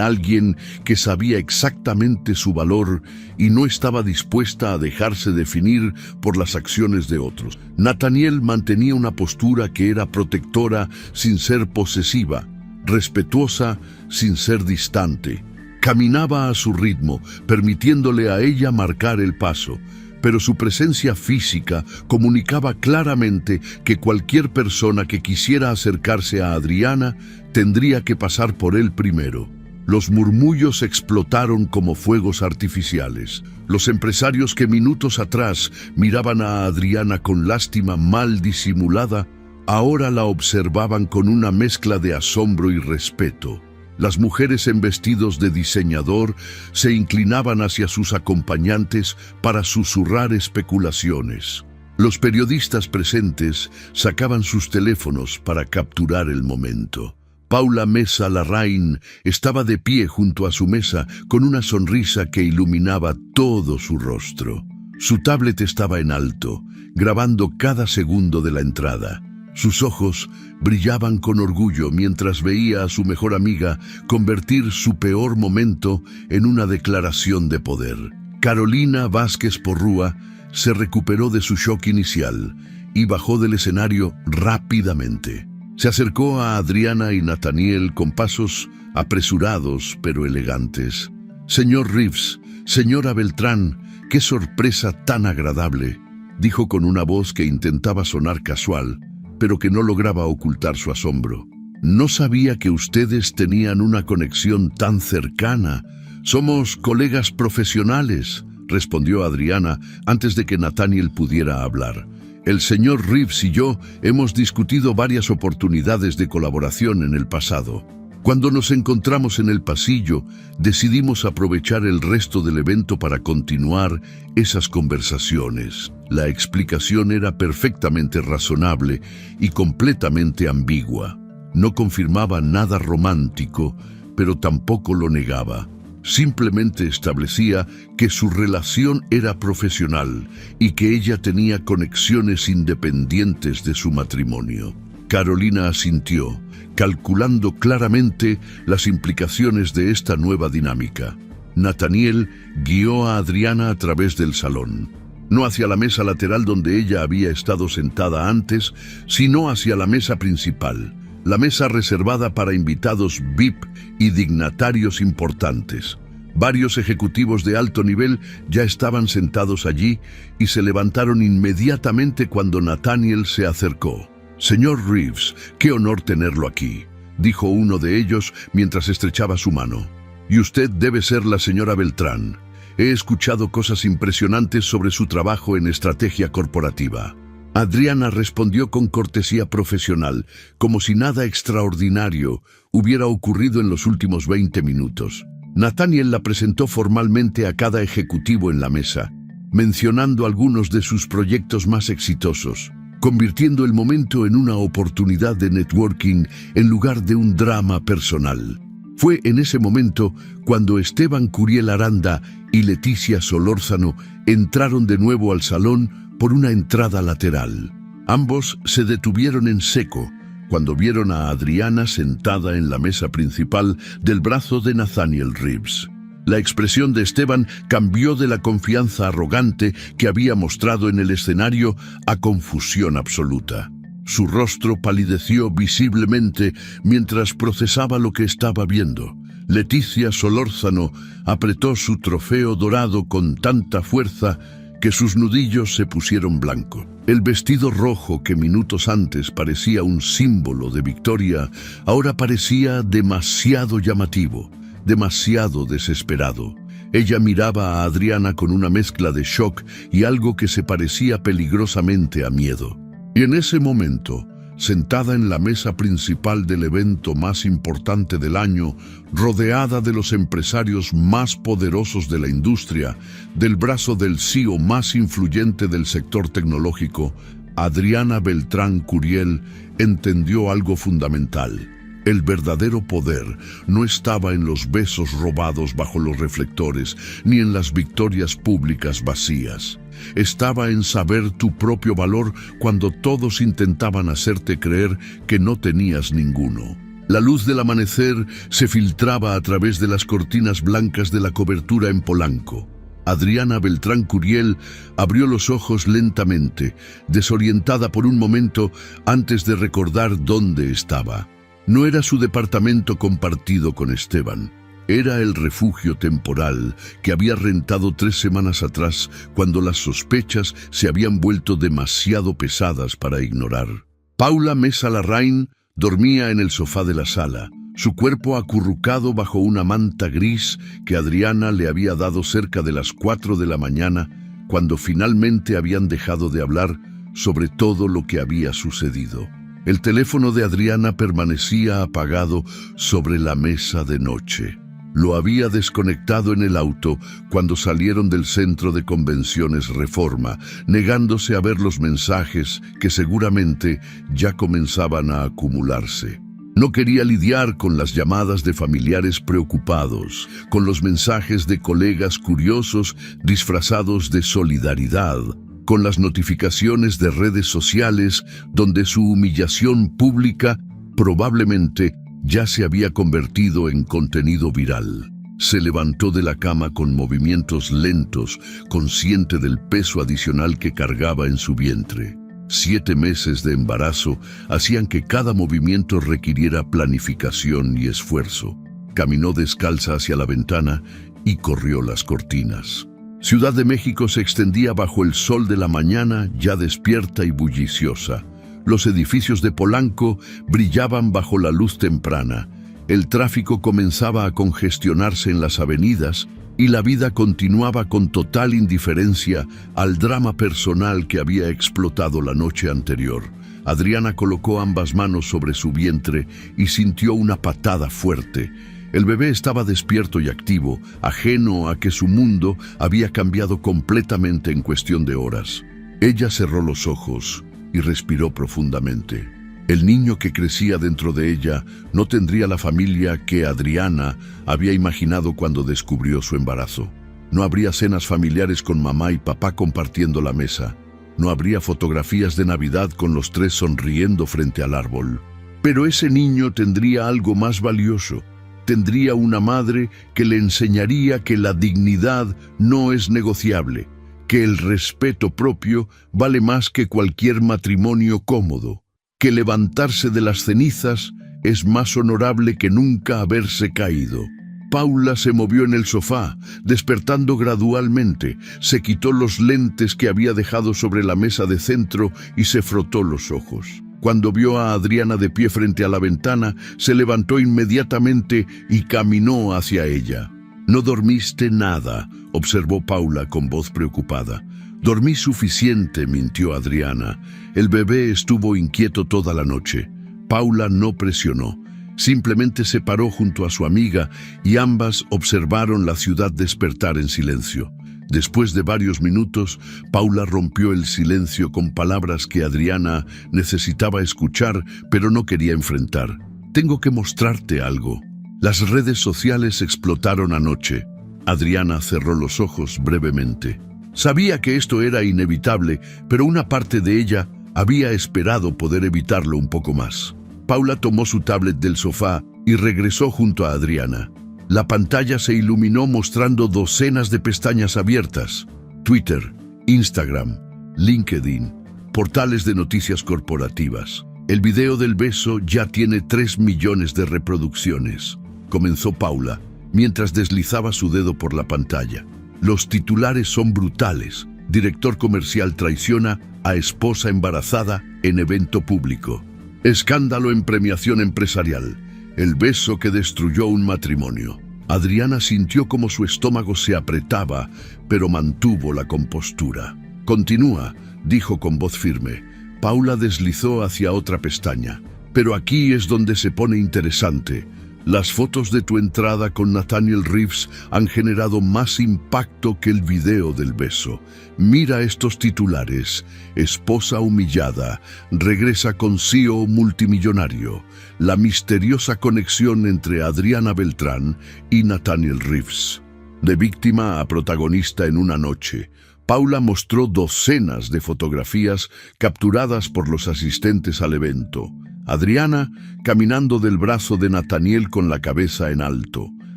Speaker 1: alguien que sabía exactamente su valor y no estaba dispuesta a dejarse definir por las acciones de otros. Nathaniel mantenía una postura que era protectora sin ser posesiva, respetuosa sin ser distante. Caminaba a su ritmo, permitiéndole a ella marcar el paso, pero su presencia física comunicaba claramente que cualquier persona que quisiera acercarse a Adriana tendría que pasar por él primero. Los murmullos explotaron como fuegos artificiales. Los empresarios que minutos atrás miraban a Adriana con lástima mal disimulada, ahora la observaban con una mezcla de asombro y respeto. Las mujeres en vestidos de diseñador se inclinaban hacia sus acompañantes para susurrar especulaciones. Los periodistas presentes sacaban sus teléfonos para capturar el momento. Paula Mesa Larraín estaba de pie junto a su mesa con una sonrisa que iluminaba todo su rostro. Su tablet estaba en alto, grabando cada segundo de la entrada. Sus ojos brillaban con orgullo mientras veía a su mejor amiga convertir su peor momento en una declaración de poder. Carolina Vázquez Porrúa se recuperó de su shock inicial y bajó del escenario rápidamente. Se acercó a Adriana y Nathaniel con pasos apresurados pero elegantes. «Señor Reeves, señora Beltrán, qué sorpresa tan agradable», dijo con una voz que intentaba sonar casual, pero que no lograba ocultar su asombro. «No sabía que ustedes tenían una conexión tan cercana. Somos colegas profesionales», respondió Adriana antes de que Nathaniel pudiera hablar. «El señor Reeves y yo hemos discutido varias oportunidades de colaboración en el pasado. Cuando nos encontramos en el pasillo, decidimos aprovechar el resto del evento para continuar esas conversaciones». La explicación era perfectamente razonable y completamente ambigua. No confirmaba nada romántico, pero tampoco lo negaba. Simplemente establecía que su relación era profesional y que ella tenía conexiones independientes de su matrimonio. Carolina asintió, calculando claramente las implicaciones de esta nueva dinámica. Nathaniel guió a Adriana a través del salón. No hacia la mesa lateral donde ella había estado sentada antes, sino hacia la mesa principal, la mesa reservada para invitados VIP y dignatarios importantes. Varios ejecutivos de alto nivel ya estaban sentados allí y se levantaron inmediatamente cuando Nathaniel se acercó. «Señor Reeves, qué honor tenerlo aquí», dijo uno de ellos mientras estrechaba su mano. «Y usted debe ser la señora Beltrán. He escuchado cosas impresionantes sobre su trabajo en estrategia corporativa». Adriana respondió con cortesía profesional, como si nada extraordinario hubiera ocurrido en los últimos 20 minutos. Nathaniel la presentó formalmente a cada ejecutivo en la mesa, mencionando algunos de sus proyectos más exitosos, convirtiendo el momento en una oportunidad de networking en lugar de un drama personal. Fue en ese momento cuando Esteban Curiel Aranda y Leticia Solórzano entraron de nuevo al salón por una entrada lateral. Ambos se detuvieron en seco cuando vieron a Adriana sentada en la mesa principal del brazo de Nathaniel Reeves. La expresión de Esteban cambió de la confianza arrogante que había mostrado en el escenario a confusión absoluta. Su rostro palideció visiblemente mientras procesaba lo que estaba viendo. Leticia Solórzano apretó su trofeo dorado con tanta fuerza que sus nudillos se pusieron blanco. El vestido rojo que minutos antes parecía un símbolo de victoria, ahora parecía demasiado llamativo, demasiado desesperado. Ella miraba a Adriana con una mezcla de shock y algo que se parecía peligrosamente a miedo. Y en ese momento, sentada en la mesa principal del evento más importante del año, rodeada de los empresarios más poderosos de la industria, del brazo del CEO más influyente del sector tecnológico, Adriana Beltrán Curiel entendió algo fundamental. El verdadero poder no estaba en los besos robados bajo los reflectores, ni en las victorias públicas vacías. Estaba en saber tu propio valor cuando todos intentaban hacerte creer que no tenías ninguno. La luz del amanecer se filtraba a través de las cortinas blancas de la cobertura en Polanco. Adriana Beltrán Curiel abrió los ojos lentamente, desorientada por un momento antes de recordar dónde estaba. No era su departamento compartido con Esteban. Era el refugio temporal que había rentado 3 semanas atrás cuando las sospechas se habían vuelto demasiado pesadas para ignorar. Paula Mesa Larraín dormía en el sofá de la sala, su cuerpo acurrucado bajo una manta gris que Adriana le había dado cerca de las 4 de la mañana, cuando finalmente habían dejado de hablar sobre todo lo que había sucedido. El teléfono de Adriana permanecía apagado sobre la mesa de noche. Lo había desconectado en el auto cuando salieron del Centro de Convenciones Reforma, negándose a ver los mensajes que seguramente ya comenzaban a acumularse. No quería lidiar con las llamadas de familiares preocupados, con los mensajes de colegas curiosos disfrazados de solidaridad, con las notificaciones de redes sociales donde su humillación pública probablemente ya se había convertido en contenido viral. Se levantó de la cama con movimientos lentos, consciente del peso adicional que cargaba en su vientre. 7 meses de embarazo hacían que cada movimiento requiriera planificación y esfuerzo. Caminó descalza hacia la ventana y corrió las cortinas. Ciudad de México se extendía bajo el sol de la mañana, ya despierta y bulliciosa. Los edificios de Polanco brillaban bajo la luz temprana. El tráfico comenzaba a congestionarse en las avenidas y la vida continuaba con total indiferencia al drama personal que había explotado la noche anterior. Adriana colocó ambas manos sobre su vientre y sintió una patada fuerte. El bebé estaba despierto y activo, ajeno a que su mundo había cambiado completamente en cuestión de horas. Ella cerró los ojos y respiró profundamente. El niño que crecía dentro de ella no tendría la familia que Adriana había imaginado cuando descubrió su embarazo. No habría cenas familiares con mamá y papá compartiendo la mesa. No habría fotografías de Navidad con los 3 sonriendo frente al árbol. Pero ese niño tendría algo más valioso. Tendría una madre que le enseñaría que la dignidad no es negociable, que el respeto propio vale más que cualquier matrimonio cómodo, que levantarse de las cenizas es más honorable que nunca haberse caído. Paula se movió en el sofá, despertando gradualmente. Se quitó los lentes que había dejado sobre la mesa de centro y se frotó los ojos. Cuando vio a Adriana de pie frente a la ventana, se levantó inmediatamente y caminó hacia ella. «No dormiste nada», observó Paula con voz preocupada. «Dormí suficiente», mintió Adriana. «El bebé estuvo inquieto toda la noche». Paula no presionó. Simplemente se paró junto a su amiga y ambas observaron la ciudad despertar en silencio. Después de varios minutos, Paula rompió el silencio con palabras que Adriana necesitaba escuchar, pero no quería enfrentar. «Tengo que mostrarte algo». Las redes sociales explotaron anoche. Adriana cerró los ojos brevemente. Sabía que esto era inevitable, pero una parte de ella había esperado poder evitarlo un poco más. Paula tomó su tablet del sofá y regresó junto a Adriana. La pantalla se iluminó mostrando docenas de pestañas abiertas. Twitter, Instagram, LinkedIn, portales de noticias corporativas. El video del beso ya tiene 3 millones de reproducciones, comenzó Paula, mientras deslizaba su dedo por la pantalla. Los titulares son brutales. Director comercial traiciona a esposa embarazada en evento público. Escándalo en premiación empresarial. El beso que destruyó un matrimonio. Adriana sintió como su estómago se apretaba, pero mantuvo la compostura. «Continúa», dijo con voz firme. Paula deslizó hacia otra pestaña. «Pero aquí es donde se pone interesante. Las fotos de tu entrada con Nathaniel Reeves han generado más impacto que el video del beso. Mira estos titulares. Esposa humillada. Regresa con CEO multimillonario. La misteriosa conexión entre Adriana Beltrán y Nathaniel Reeves. De víctima a protagonista en una noche». Paula mostró docenas de fotografías capturadas por los asistentes al evento. Adriana caminando del brazo de Nathaniel con la cabeza en alto.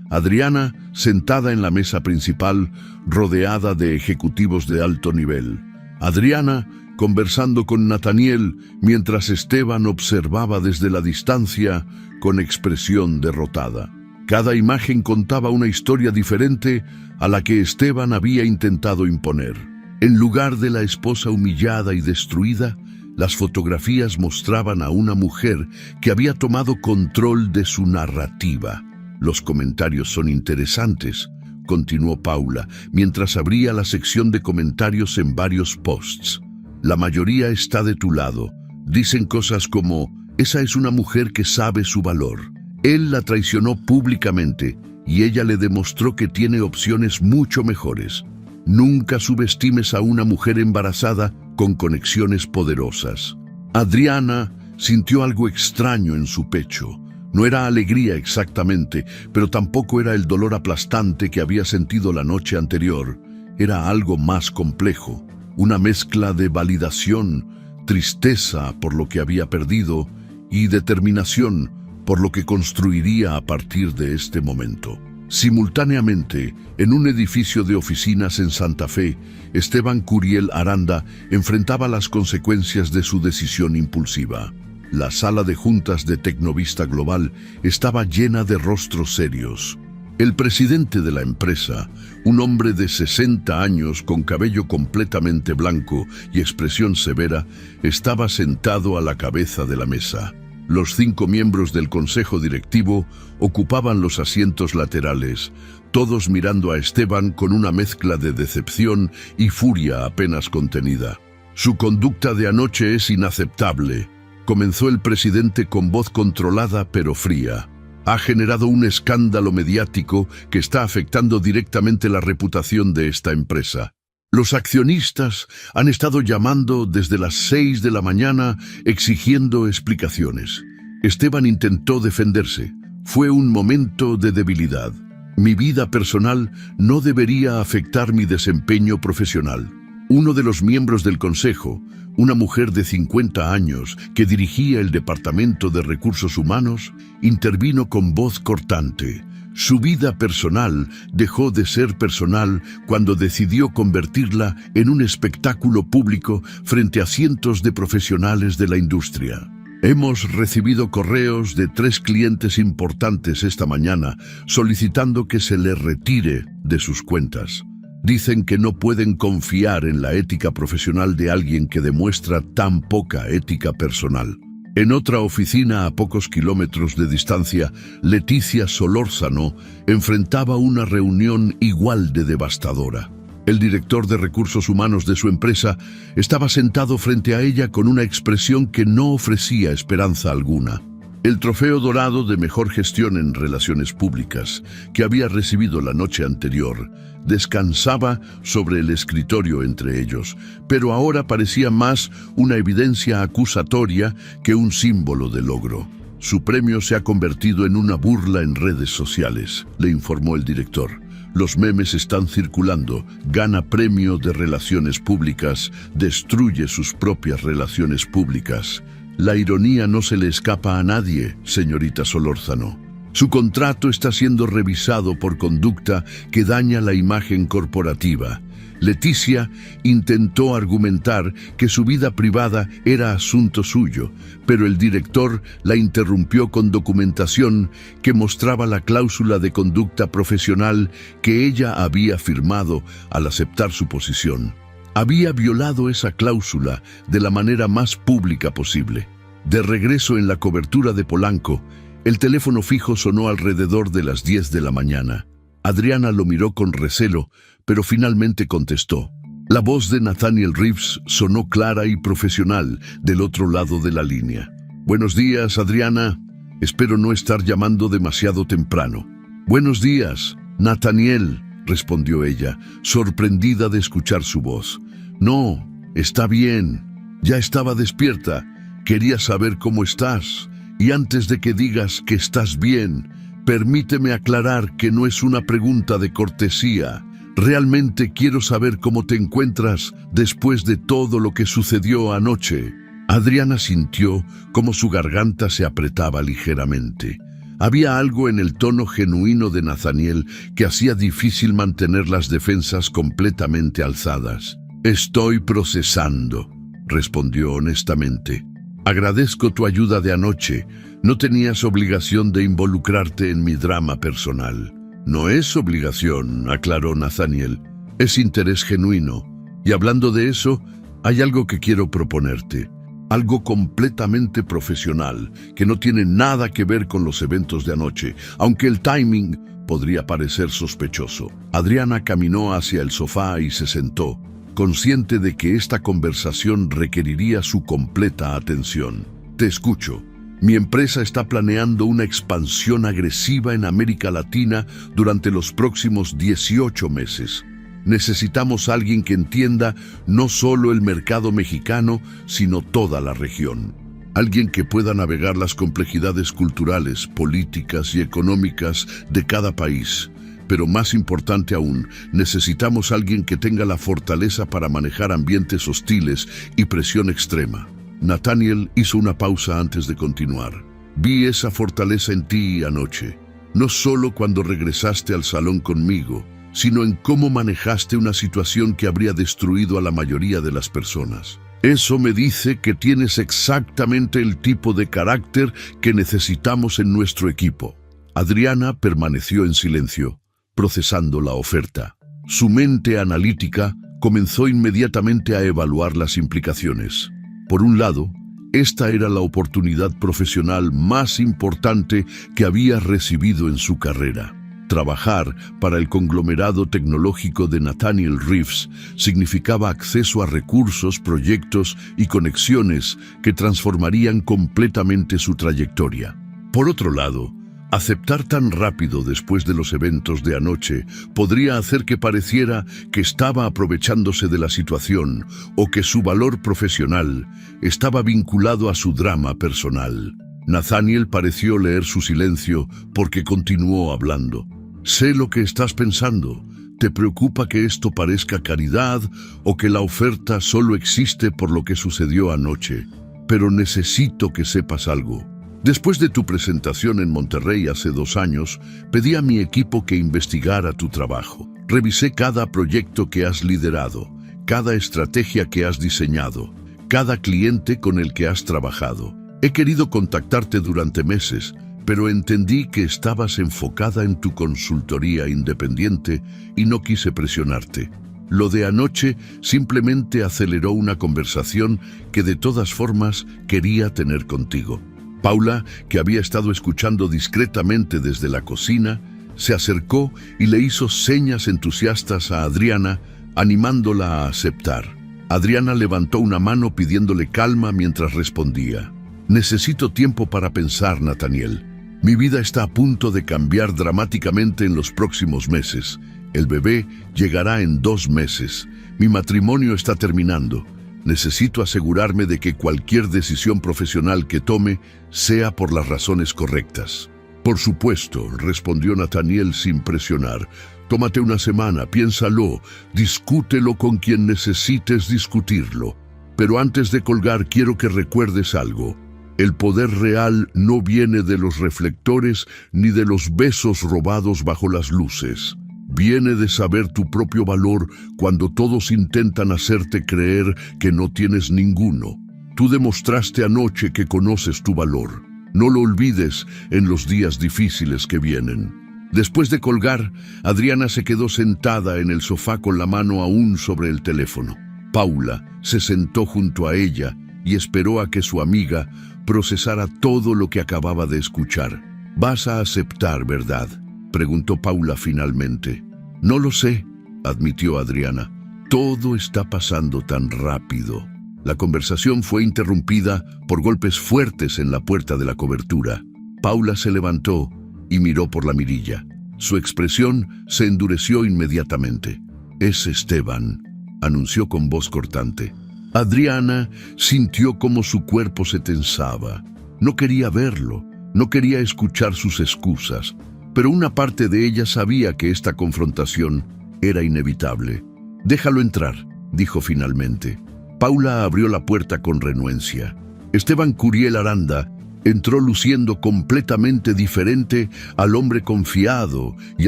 Speaker 1: Adriana sentada en la mesa principal, rodeada de ejecutivos de alto nivel. Adriana conversando con Nathaniel mientras Esteban observaba desde la distancia con expresión derrotada. Cada imagen contaba una historia diferente a la que Esteban había intentado imponer. En lugar de la esposa humillada y destruida, las fotografías mostraban a una mujer que había tomado control de su narrativa. «Los comentarios son interesantes», continuó Paula, mientras abría la sección de comentarios en varios posts. «La mayoría está de tu lado. Dicen cosas como, esa es una mujer que sabe su valor. Él la traicionó públicamente y ella le demostró que tiene opciones mucho mejores. Nunca subestimes a una mujer embarazada con conexiones poderosas. Adriana sintió algo extraño en su pecho. No era alegría exactamente, pero tampoco era el dolor aplastante que había sentido la noche anterior. Era algo más complejo, una mezcla de validación, tristeza por lo que había perdido y determinación por lo que construiría a partir de este momento. Simultáneamente, en un edificio de oficinas en Santa Fe, Esteban Curiel Aranda enfrentaba las consecuencias de su decisión impulsiva. La sala de juntas de Tecnovista Global estaba llena de rostros serios. El presidente de la empresa, un hombre de 60 años con cabello completamente blanco y expresión severa, estaba sentado a la cabeza de la mesa. Los 5 miembros del consejo directivo ocupaban los asientos laterales, todos mirando a Esteban con una mezcla de decepción y furia apenas contenida. «Su conducta de anoche es inaceptable», comenzó el presidente con voz controlada pero fría. «Ha generado un escándalo mediático que está afectando directamente la reputación de esta empresa. Los accionistas han estado llamando desde las 6 de la mañana exigiendo explicaciones». Esteban intentó defenderse. «Fue un momento de debilidad. Mi vida personal no debería afectar mi desempeño profesional». Uno de los miembros del consejo, una mujer de 50 años que dirigía el Departamento de Recursos Humanos, intervino con voz cortante. Su vida personal dejó de ser personal cuando decidió convertirla en un espectáculo público frente a cientos de profesionales de la industria. «Hemos recibido correos de 3 clientes importantes esta mañana solicitando que se les retire de sus cuentas. Dicen que no pueden confiar en la ética profesional de alguien que demuestra tan poca ética personal». En otra oficina a pocos kilómetros de distancia, Leticia Solórzano enfrentaba una reunión igual de devastadora. El director de recursos humanos de su empresa estaba sentado frente a ella con una expresión que no ofrecía esperanza alguna. El trofeo dorado de mejor gestión en relaciones públicas, que había recibido la noche anterior, descansaba sobre el escritorio entre ellos, pero ahora parecía más una evidencia acusatoria que un símbolo de logro. «Su premio se ha convertido en una burla en redes sociales», le informó el director. «Los memes están circulando. Gana premio de relaciones públicas, destruye sus propias relaciones públicas». La ironía no se le escapa a nadie, señorita Solórzano. Su contrato está siendo revisado por conducta que daña la imagen corporativa. Leticia intentó argumentar que su vida privada era asunto suyo, pero el director la interrumpió con documentación que mostraba la cláusula de conducta profesional que ella había firmado al aceptar su posición. Había violado esa cláusula de la manera más pública posible. De regreso en la cobertura de Polanco, el teléfono fijo sonó alrededor de las 10 de la mañana. Adriana lo miró con recelo, pero finalmente contestó. La voz de Nathaniel Reeves sonó clara y profesional del otro lado de la línea. «Buenos días, Adriana. Espero no estar llamando demasiado temprano». «Buenos días, Nathaniel», respondió ella, sorprendida de escuchar su voz. «No, está bien. Ya estaba despierta. Quería saber cómo estás. Y antes de que digas que estás bien, permíteme aclarar que no es una pregunta de cortesía. Realmente quiero saber cómo te encuentras después de todo lo que sucedió anoche». Adriana sintió cómo su garganta se apretaba ligeramente. Había algo en el tono genuino de Nathaniel que hacía difícil mantener las defensas completamente alzadas. «Estoy procesando», respondió honestamente. «Agradezco tu ayuda de anoche. No tenías obligación de involucrarte en mi drama personal». «No es obligación», aclaró Nathaniel. «Es interés genuino. Y hablando de eso, hay algo que quiero proponerte. Algo completamente profesional, que no tiene nada que ver con los eventos de anoche, aunque el timing podría parecer sospechoso». Adriana caminó hacia el sofá y se sentó, consciente de que esta conversación requeriría su completa atención. «Te escucho. Mi empresa está planeando una expansión agresiva en América Latina durante los próximos 18 meses. Necesitamos a alguien que entienda no solo el mercado mexicano, sino toda la región. Alguien que pueda navegar las complejidades culturales, políticas y económicas de cada país. Pero más importante aún, necesitamos a alguien que tenga la fortaleza para manejar ambientes hostiles y presión extrema. Nathaniel hizo una pausa antes de continuar. Vi esa fortaleza en ti anoche, no solo cuando regresaste al salón conmigo, sino en cómo manejaste una situación que habría destruido a la mayoría de las personas. Eso me dice que tienes exactamente el tipo de carácter que necesitamos en nuestro equipo. Adriana permaneció en silencio, procesando la oferta. Su mente analítica comenzó inmediatamente a evaluar las implicaciones. Por un lado, esta era la oportunidad profesional más importante que había recibido en su carrera. Trabajar para el conglomerado tecnológico de Nathaniel Reeves significaba acceso a recursos, proyectos y conexiones que transformarían completamente su trayectoria. Por otro lado, aceptar tan rápido después de los eventos de anoche podría hacer que pareciera que estaba aprovechándose de la situación o que su valor profesional estaba vinculado a su drama personal. Nathaniel pareció leer su silencio porque continuó hablando. Sé lo que estás pensando. ¿Te preocupa que esto parezca caridad o que la oferta solo existe por lo que sucedió anoche? Pero necesito que sepas algo. Después de tu presentación en Monterrey hace 2 años, pedí a mi equipo que investigara tu trabajo. Revisé cada proyecto que has liderado, cada estrategia que has diseñado, cada cliente con el que has trabajado. He querido contactarte durante meses, pero entendí que estabas enfocada en tu consultoría independiente y no quise presionarte. Lo de anoche simplemente aceleró una conversación que de todas formas quería tener contigo. Paula, que había estado escuchando discretamente desde la cocina, se acercó y le hizo señas entusiastas a Adriana, animándola a aceptar. Adriana levantó una mano pidiéndole calma mientras respondía. Necesito tiempo para pensar, Nathaniel. Mi vida está a punto de cambiar dramáticamente en los próximos meses. El bebé llegará en 2 meses. Mi matrimonio está terminando. Necesito asegurarme de que cualquier decisión profesional que tome sea por las razones correctas. Por supuesto, respondió Nathaniel sin presionar. Tómate una semana, piénsalo, discútelo con quien necesites discutirlo. Pero antes de colgar quiero que recuerdes algo. El poder real no viene de los reflectores ni de los besos robados bajo las luces. Viene de saber tu propio valor cuando todos intentan hacerte creer que no tienes ninguno. Tú demostraste anoche que conoces tu valor. No lo olvides en los días difíciles que vienen. Después de colgar, Adriana se quedó sentada en el sofá con la mano aún sobre el teléfono. Paula se sentó junto a ella y esperó a que su amiga procesara todo lo que acababa de escuchar. ¿Vas a aceptar, verdad?, preguntó Paula finalmente. No lo sé, admitió Adriana. Todo está pasando tan rápido. La conversación fue interrumpida por golpes fuertes en la puerta de la cobertura. Paula se levantó y miró por la mirilla. Su expresión se endureció inmediatamente. Es Esteban, anunció con voz cortante. Adriana sintió cómo su cuerpo se tensaba. No quería verlo, no quería escuchar sus excusas. Pero una parte de ella sabía que esta confrontación era inevitable. Déjalo entrar, dijo finalmente. Paula abrió la puerta con renuencia. Esteban Curiel Aranda entró luciendo completamente diferente al hombre confiado y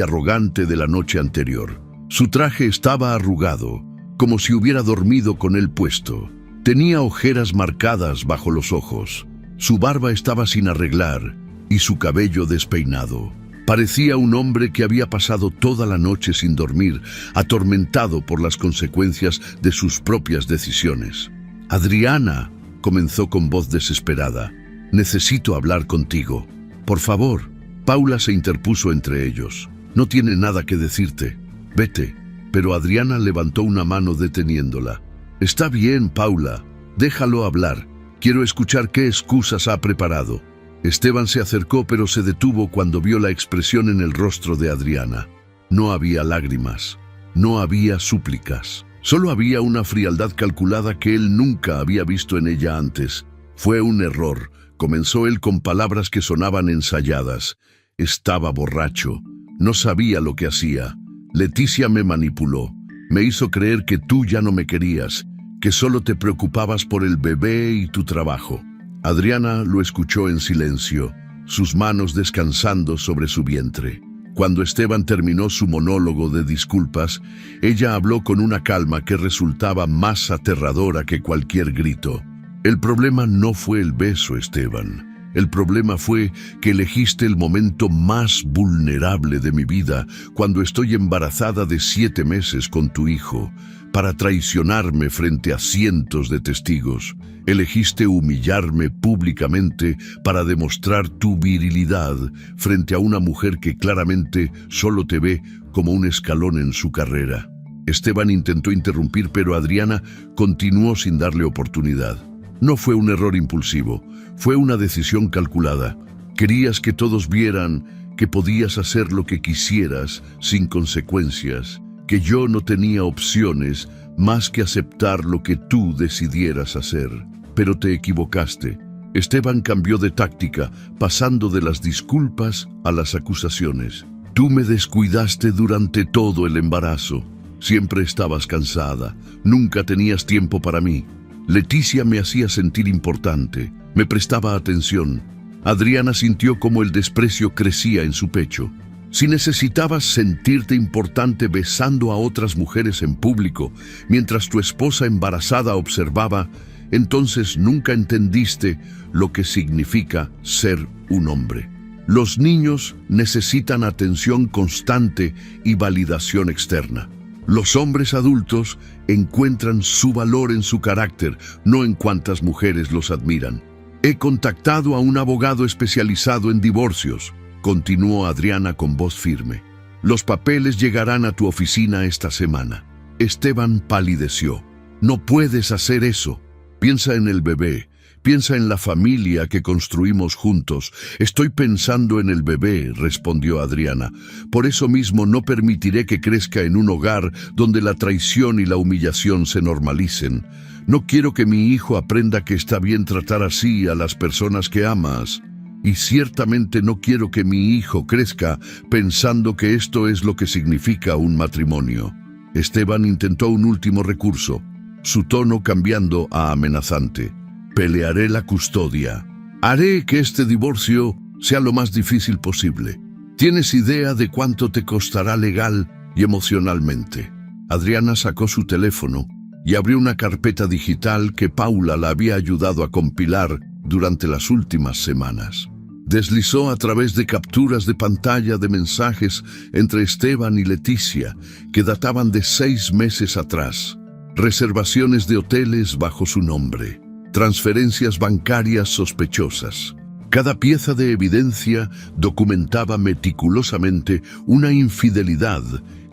Speaker 1: arrogante de la noche anterior. Su traje estaba arrugado, como si hubiera dormido con él puesto. Tenía ojeras marcadas bajo los ojos. Su barba estaba sin arreglar y su cabello despeinado. Parecía un hombre que había pasado toda la noche sin dormir, atormentado por las consecuencias de sus propias decisiones. Adriana, comenzó con voz desesperada, necesito hablar contigo. Por favor. Paula se interpuso entre ellos. No tiene nada que decirte. Vete. Pero Adriana levantó una mano deteniéndola. Está bien, Paula. Déjalo hablar. Quiero escuchar qué excusas ha preparado. Esteban se acercó, pero se detuvo cuando vio la expresión en el rostro de Adriana. No había lágrimas, no había súplicas. Solo había una frialdad calculada que él nunca había visto en ella antes. Fue un error, comenzó él con palabras que sonaban ensayadas. Estaba borracho, no sabía lo que hacía. Leticia me manipuló, me hizo creer que tú ya no me querías, que solo te preocupabas por el bebé y tu trabajo. Adriana lo escuchó en silencio, sus manos descansando sobre su vientre. Cuando Esteban terminó su monólogo de disculpas, ella habló con una calma que resultaba más aterradora que cualquier grito. El problema no fue el beso, Esteban. El problema fue que elegiste el momento más vulnerable de mi vida, cuando estoy embarazada de 7 meses con tu hijo, para traicionarme frente a cientos de testigos. Elegiste humillarme públicamente para demostrar tu virilidad frente a una mujer que claramente solo te ve como un escalón en su carrera. Esteban intentó interrumpir, pero Adriana continuó sin darle oportunidad. No fue un error impulsivo, fue una decisión calculada. Querías que todos vieran que podías hacer lo que quisieras sin consecuencias, que yo no tenía opciones más que aceptar lo que tú decidieras hacer. Pero te equivocaste. Esteban cambió de táctica, pasando de las disculpas a las acusaciones. Tú me descuidaste durante todo el embarazo. Siempre estabas cansada, nunca tenías tiempo para mí. Leticia me hacía sentir importante, me prestaba atención. Adriana sintió como el desprecio crecía en su pecho. Si necesitabas sentirte importante besando a otras mujeres en público, mientras tu esposa embarazada observaba, entonces nunca entendiste lo que significa ser un hombre. Los niños necesitan atención constante y validación externa. Los hombres adultos encuentran su valor en su carácter, no en cuántas mujeres los admiran. He contactado a un abogado especializado en divorcios, continuó Adriana con voz firme. Los papeles llegarán a tu oficina esta semana. Esteban palideció. No puedes hacer eso. Piensa en el bebé. Piensa en la familia que construimos juntos. Estoy pensando en el bebé, respondió Adriana. Por eso mismo no permitiré que crezca en un hogar donde la traición y la humillación se normalicen. No quiero que mi hijo aprenda que está bien tratar así a las personas que amas. Y ciertamente no quiero que mi hijo crezca pensando que esto es lo que significa un matrimonio. Esteban intentó un último recurso, su tono cambiando a amenazante. Pelearé la custodia. Haré que este divorcio sea lo más difícil posible. ¿Tienes idea de cuánto te costará legal y emocionalmente? Adriana sacó su teléfono y abrió una carpeta digital que Paula la había ayudado a compilar durante las últimas semanas. Deslizó a través de capturas de pantalla de mensajes entre Esteban y Leticia que databan de 6 meses atrás. Reservaciones de hoteles bajo su nombre. Transferencias bancarias sospechosas. Cada pieza de evidencia documentaba meticulosamente una infidelidad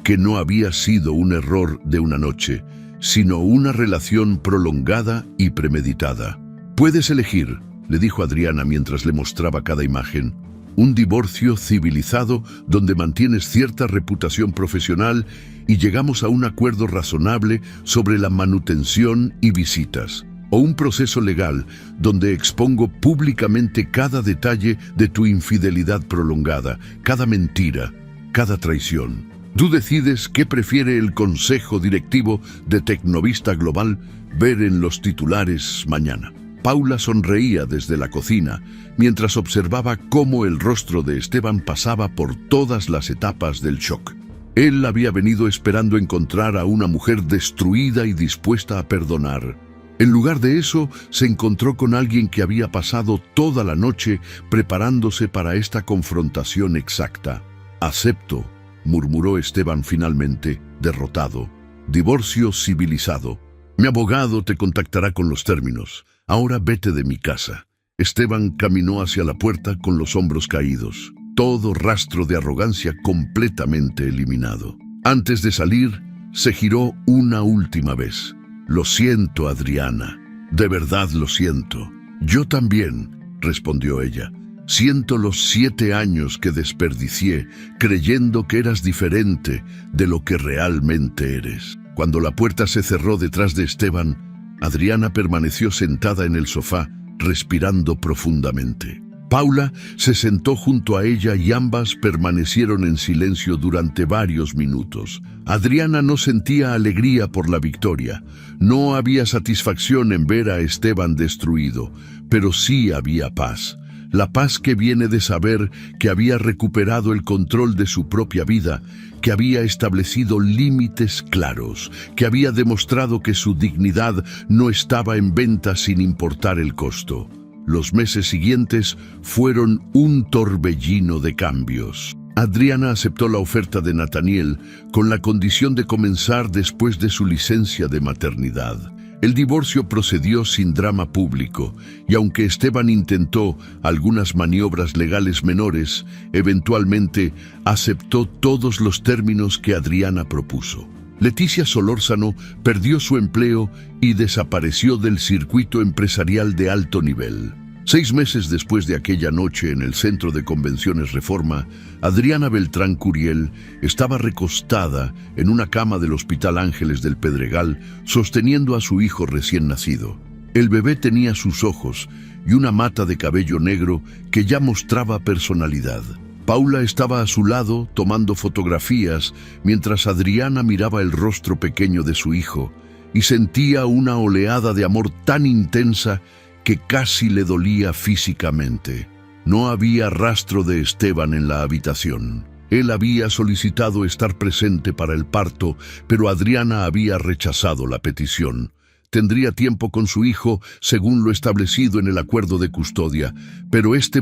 Speaker 1: que no había sido un error de una noche, sino una relación prolongada y premeditada. Puedes elegir, le dijo Adriana mientras le mostraba cada imagen, un divorcio civilizado donde mantienes cierta reputación profesional y llegamos a un acuerdo razonable sobre la manutención y visitas. O un proceso legal donde expongo públicamente cada detalle de tu infidelidad prolongada, cada mentira, cada traición. Tú decides qué prefiere el Consejo Directivo de Tecnovista Global ver en los titulares mañana. Paula sonreía desde la cocina mientras observaba cómo el rostro de Esteban pasaba por todas las etapas del shock. Él había venido esperando encontrar a una mujer destruida y dispuesta a perdonar. En lugar de eso, se encontró con alguien que había pasado toda la noche preparándose para esta confrontación exacta. Acepto, murmuró Esteban finalmente, derrotado. Divorcio civilizado. Mi abogado te contactará con los términos. Ahora vete de mi casa. Esteban caminó hacia la puerta con los hombros caídos. Todo rastro de arrogancia completamente eliminado. Antes de salir, se giró una última vez. Lo siento, Adriana. De verdad lo siento. Yo también, respondió ella. Siento los 7 años que desperdicié creyendo que eras diferente de lo que realmente eres. Cuando la puerta se cerró detrás de Esteban, Adriana permaneció sentada en el sofá, respirando profundamente. Paula se sentó junto a ella y ambas permanecieron en silencio durante varios minutos. Adriana no sentía alegría por la victoria. No había satisfacción en ver a Esteban destruido, pero sí había paz. La paz que viene de saber que había recuperado el control de su propia vida, que había establecido límites claros, que había demostrado que su dignidad no estaba en venta sin importar el costo. Los meses siguientes fueron un torbellino de cambios. Adriana aceptó la oferta de Nathaniel con la condición de comenzar después de su licencia de maternidad. El divorcio procedió sin drama público y aunque Esteban intentó algunas maniobras legales menores, eventualmente aceptó todos los términos que Adriana propuso. Leticia Solórzano perdió su empleo y desapareció del circuito empresarial de alto nivel. 6 meses después de aquella noche en el Centro de Convenciones Reforma, Adriana Beltrán Curiel estaba recostada en una cama del Hospital Ángeles del Pedregal, sosteniendo a su hijo recién nacido. El bebé tenía sus ojos y una mata de cabello negro que ya mostraba personalidad. Paula estaba a su lado tomando fotografías mientras Adriana miraba el rostro pequeño de su hijo y sentía una oleada de amor tan intensa que casi le dolía físicamente. No había rastro de Esteban en la habitación. Él había solicitado estar presente para el parto, pero Adriana había rechazado la petición. Tendría tiempo con su hijo según lo establecido en el acuerdo de custodia, pero este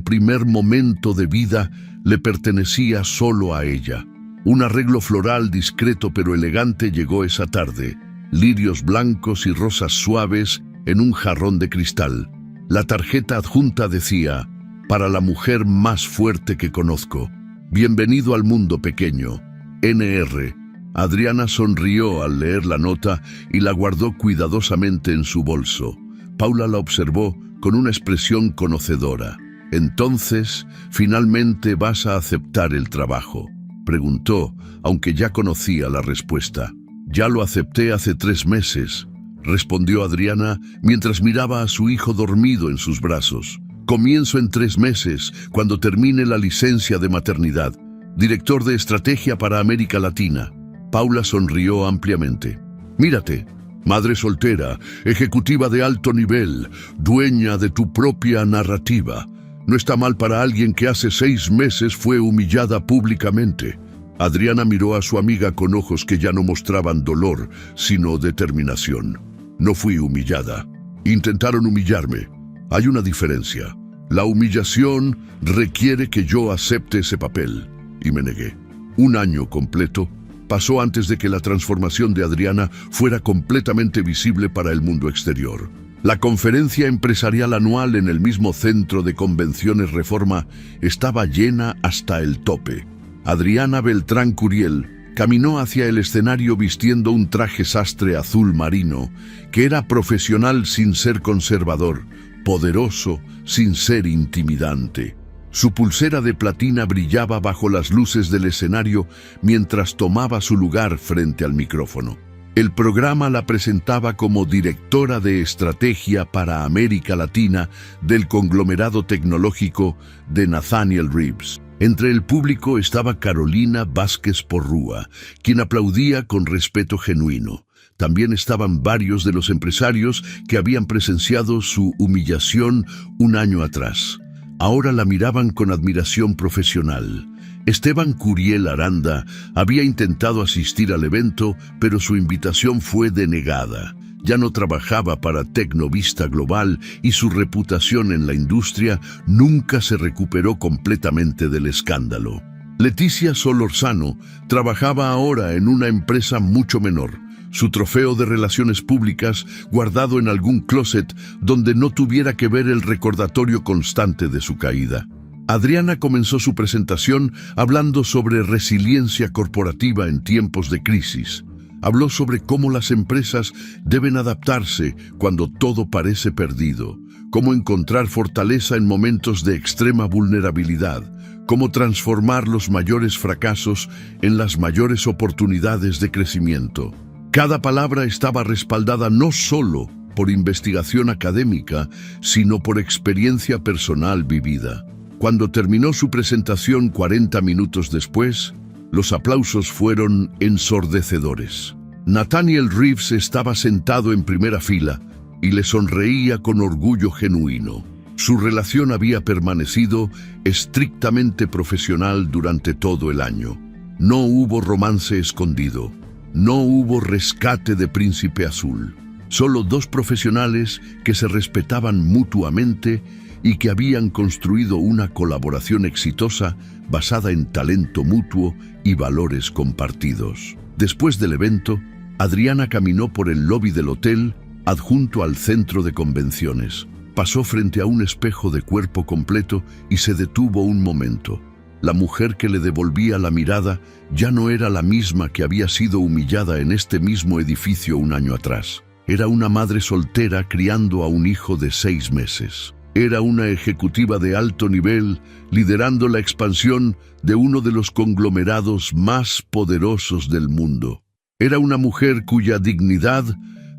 Speaker 1: primer momento de vida, le pertenecía solo a ella. Un arreglo floral discreto pero elegante llegó esa tarde. Lirios blancos y rosas suaves en un jarrón de cristal. La tarjeta adjunta decía: para la mujer más fuerte que conozco. Bienvenido al mundo pequeño. NR. Adriana sonrió al leer la nota y la guardó cuidadosamente en su bolso. Paula la observó con una expresión conocedora. «Entonces, ¿finalmente vas a aceptar el trabajo?», preguntó, aunque ya conocía la respuesta. «Ya lo acepté hace 3 meses», respondió Adriana mientras miraba a su hijo dormido en sus brazos. «Comienzo en 3 meses, cuando termine la licencia de maternidad. Director de Estrategia para América Latina». Paula sonrió ampliamente. «Mírate, madre soltera, ejecutiva de alto nivel, dueña de tu propia narrativa. No está mal para alguien que hace 6 meses fue humillada públicamente». Adriana miró a su amiga con ojos que ya no mostraban dolor, sino determinación. «No fui humillada. Intentaron humillarme. Hay una diferencia. La humillación requiere que yo acepte ese papel». Y me negué. 1 año completo pasó antes de que la transformación de Adriana fuera completamente visible para el mundo exterior. La conferencia empresarial anual en el mismo Centro de Convenciones Reforma estaba llena hasta el tope. Adriana Beltrán Curiel caminó hacia el escenario vistiendo un traje sastre azul marino, que era profesional sin ser conservador, poderoso sin ser intimidante. Su pulsera de platina brillaba bajo las luces del escenario mientras tomaba su lugar frente al micrófono. El programa la presentaba como directora de estrategia para América Latina del conglomerado tecnológico de Nathaniel Reeves. Entre el público estaba Carolina Vázquez Porrúa, quien aplaudía con respeto genuino. También estaban varios de los empresarios que habían presenciado su humillación 1 año atrás. Ahora la miraban con admiración profesional. Esteban Curiel Aranda había intentado asistir al evento, pero su invitación fue denegada. Ya no trabajaba para Tecnovista Global y su reputación en la industria nunca se recuperó completamente del escándalo. Leticia Solórzano trabajaba ahora en una empresa mucho menor, su trofeo de relaciones públicas guardado en algún closet donde no tuviera que ver el recordatorio constante de su caída. Adriana comenzó su presentación hablando sobre resiliencia corporativa en tiempos de crisis. Habló sobre cómo las empresas deben adaptarse cuando todo parece perdido, cómo encontrar fortaleza en momentos de extrema vulnerabilidad, cómo transformar los mayores fracasos en las mayores oportunidades de crecimiento. Cada palabra estaba respaldada no solo por investigación académica, sino por experiencia personal vivida. Cuando terminó su presentación 40 minutos después, los aplausos fueron ensordecedores. Nathaniel Reeves estaba sentado en primera fila y le sonreía con orgullo genuino. Su relación había permanecido estrictamente profesional durante todo el año. No hubo romance escondido. No hubo rescate de príncipe azul. Solo dos profesionales que se respetaban mutuamente y que habían construido una colaboración exitosa basada en talento mutuo y valores compartidos. Después del evento, Adriana caminó por el lobby del hotel adjunto al centro de convenciones. Pasó frente a un espejo de cuerpo completo y se detuvo un momento. La mujer que le devolvía la mirada ya no era la misma que había sido humillada en este mismo edificio un año atrás. Era una madre soltera criando a un hijo de 6 meses. Era una ejecutiva de alto nivel liderando la expansión de uno de los conglomerados más poderosos del mundo. Era una mujer cuya dignidad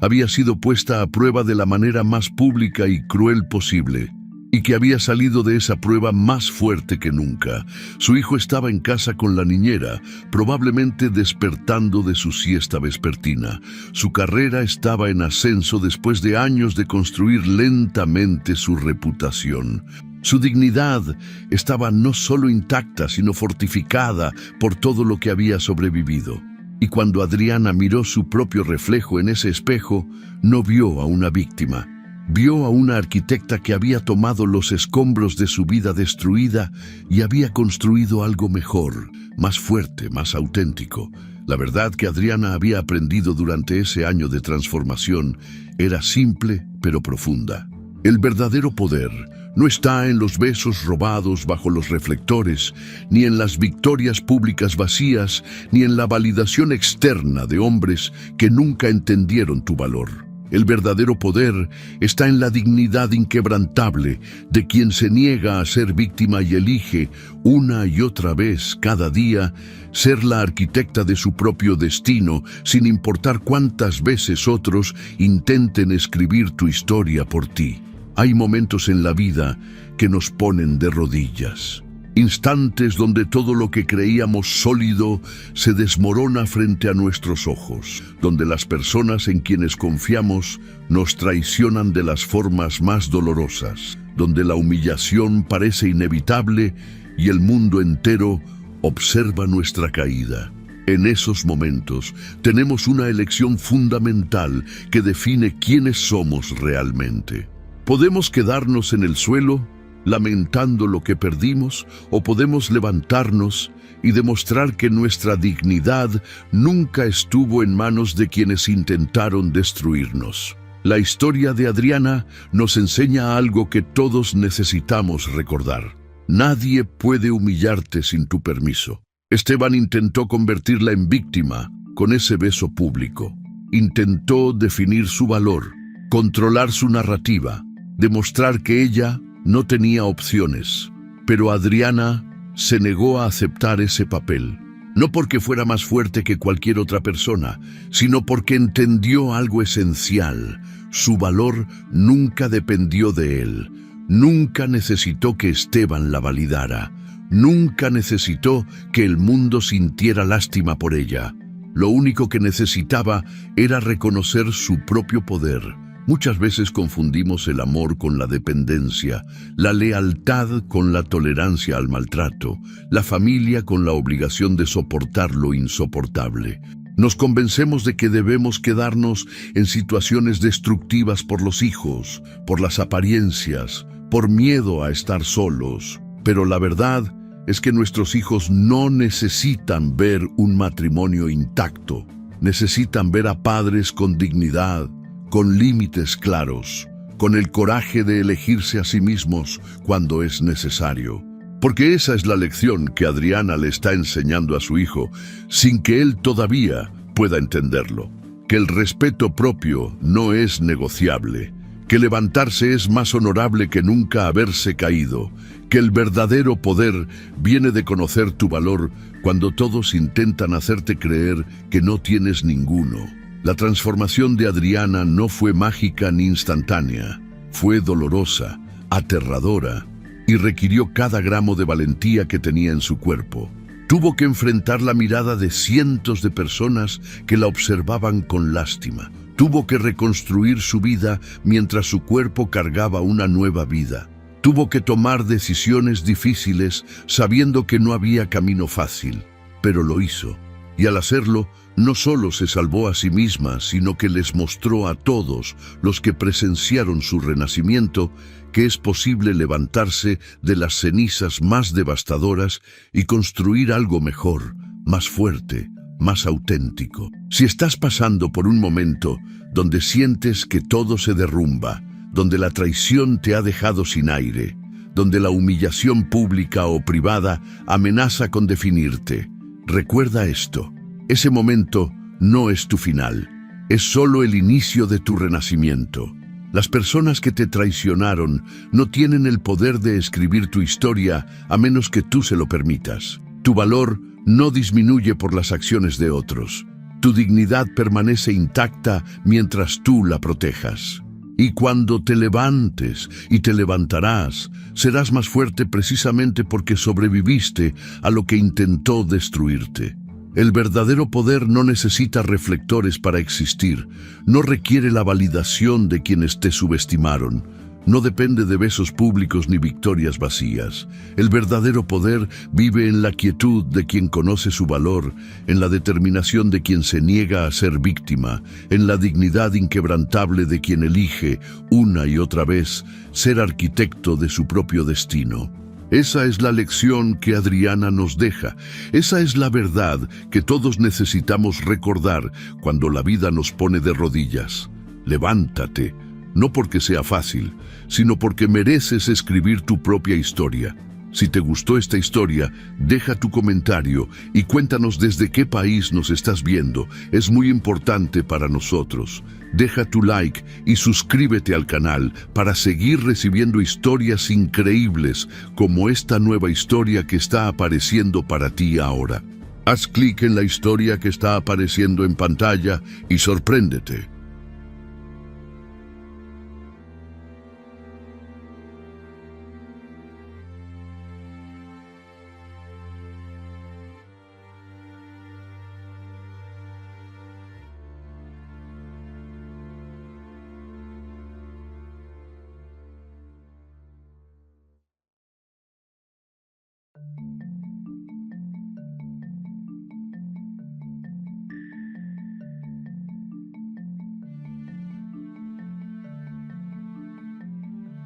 Speaker 1: había sido puesta a prueba de la manera más pública y cruel posible, y que había salido de esa prueba más fuerte que nunca. Su hijo estaba en casa con la niñera, probablemente despertando de su siesta vespertina. Su carrera estaba en ascenso después de años de construir lentamente su reputación. Su dignidad estaba no solo intacta, sino fortificada por todo lo que había sobrevivido. Y cuando Adriana miró su propio reflejo en ese espejo, no vio a una víctima. Vio a una arquitecta que había tomado los escombros de su vida destruida y había construido algo mejor, más fuerte, más auténtico. La verdad que Adriana había aprendido durante ese año de transformación era simple pero profunda. El verdadero poder no está en los besos robados bajo los reflectores, ni en las victorias públicas vacías, ni en la validación externa de hombres que nunca entendieron tu valor. El verdadero poder está en la dignidad inquebrantable de quien se niega a ser víctima y elige una y otra vez cada día ser la arquitecta de su propio destino, sin importar cuántas veces otros intenten escribir tu historia por ti. Hay momentos en la vida que nos ponen de rodillas. Instantes donde todo lo que creíamos sólido se desmorona frente a nuestros ojos, donde las personas en quienes confiamos nos traicionan de las formas más dolorosas, donde la humillación parece inevitable y el mundo entero observa nuestra caída. En esos momentos tenemos una elección fundamental que define quiénes somos realmente. Podemos quedarnos en el suelo lamentando lo que perdimos, o podemos levantarnos y demostrar que nuestra dignidad nunca estuvo en manos de quienes intentaron destruirnos. La historia de Adriana nos enseña algo que todos necesitamos recordar. Nadie puede humillarte sin tu permiso. Esteban intentó convertirla en víctima con ese beso público. Intentó definir su valor, controlar su narrativa, demostrar que ella no tenía opciones, pero Adriana se negó a aceptar ese papel, no porque fuera más fuerte que cualquier otra persona, sino porque entendió algo esencial. Su valor nunca dependió de él, nunca necesitó que Esteban la validara, nunca necesitó que el mundo sintiera lástima por ella. Lo único que necesitaba era reconocer su propio poder. Muchas veces confundimos el amor con la dependencia, la lealtad con la tolerancia al maltrato, la familia con la obligación de soportar lo insoportable. Nos convencemos de que debemos quedarnos en situaciones destructivas por los hijos, por las apariencias, por miedo a estar solos. Pero la verdad es que nuestros hijos no necesitan ver un matrimonio intacto. Necesitan ver a padres con dignidad, con límites claros, con el coraje de elegirse a sí mismos cuando es necesario. Porque esa es la lección que Adriana le está enseñando a su hijo, sin que él todavía pueda entenderlo. Que el respeto propio no es negociable, que levantarse es más honorable que nunca haberse caído, que el verdadero poder viene de conocer tu valor cuando todos intentan hacerte creer que no tienes ninguno. La transformación de Adriana no fue mágica ni instantánea, fue dolorosa, aterradora y requirió cada gramo de valentía que tenía en su cuerpo. Tuvo que enfrentar la mirada de cientos de personas que la observaban con lástima. Tuvo que reconstruir su vida mientras su cuerpo cargaba una nueva vida. Tuvo que tomar decisiones difíciles sabiendo que no había camino fácil, pero lo hizo. Y al hacerlo, no solo se salvó a sí misma, sino que les mostró a todos los que presenciaron su renacimiento que es posible levantarse de las cenizas más devastadoras y construir algo mejor, más fuerte, más auténtico. Si estás pasando por un momento donde sientes que todo se derrumba, donde la traición te ha dejado sin aire, donde la humillación pública o privada amenaza con definirte, recuerda esto. Ese momento no es tu final, es solo el inicio de tu renacimiento. Las personas que te traicionaron no tienen el poder de escribir tu historia a menos que tú se lo permitas. Tu valor no disminuye por las acciones de otros. Tu dignidad permanece intacta mientras tú la protejas. Y cuando te levantes y te levantarás, serás más fuerte precisamente porque sobreviviste a lo que intentó destruirte. El verdadero poder no necesita reflectores para existir, no requiere la validación de quienes te subestimaron, no depende de besos públicos ni victorias vacías. El verdadero poder vive en la quietud de quien conoce su valor, en la determinación de quien se niega a ser víctima, en la dignidad inquebrantable de quien elige, una y otra vez, ser arquitecto de su propio destino. Esa es la lección que Adriana nos deja. Esa es la verdad que todos necesitamos recordar cuando la vida nos pone de rodillas. Levántate, no porque sea fácil, sino porque mereces escribir tu propia historia. Si te gustó esta historia, deja tu comentario y cuéntanos desde qué país nos estás viendo. Es muy importante para nosotros. Deja tu like y suscríbete al canal para seguir recibiendo historias increíbles como esta nueva historia que está apareciendo para ti ahora. Haz clic en la historia que está apareciendo en pantalla y sorpréndete.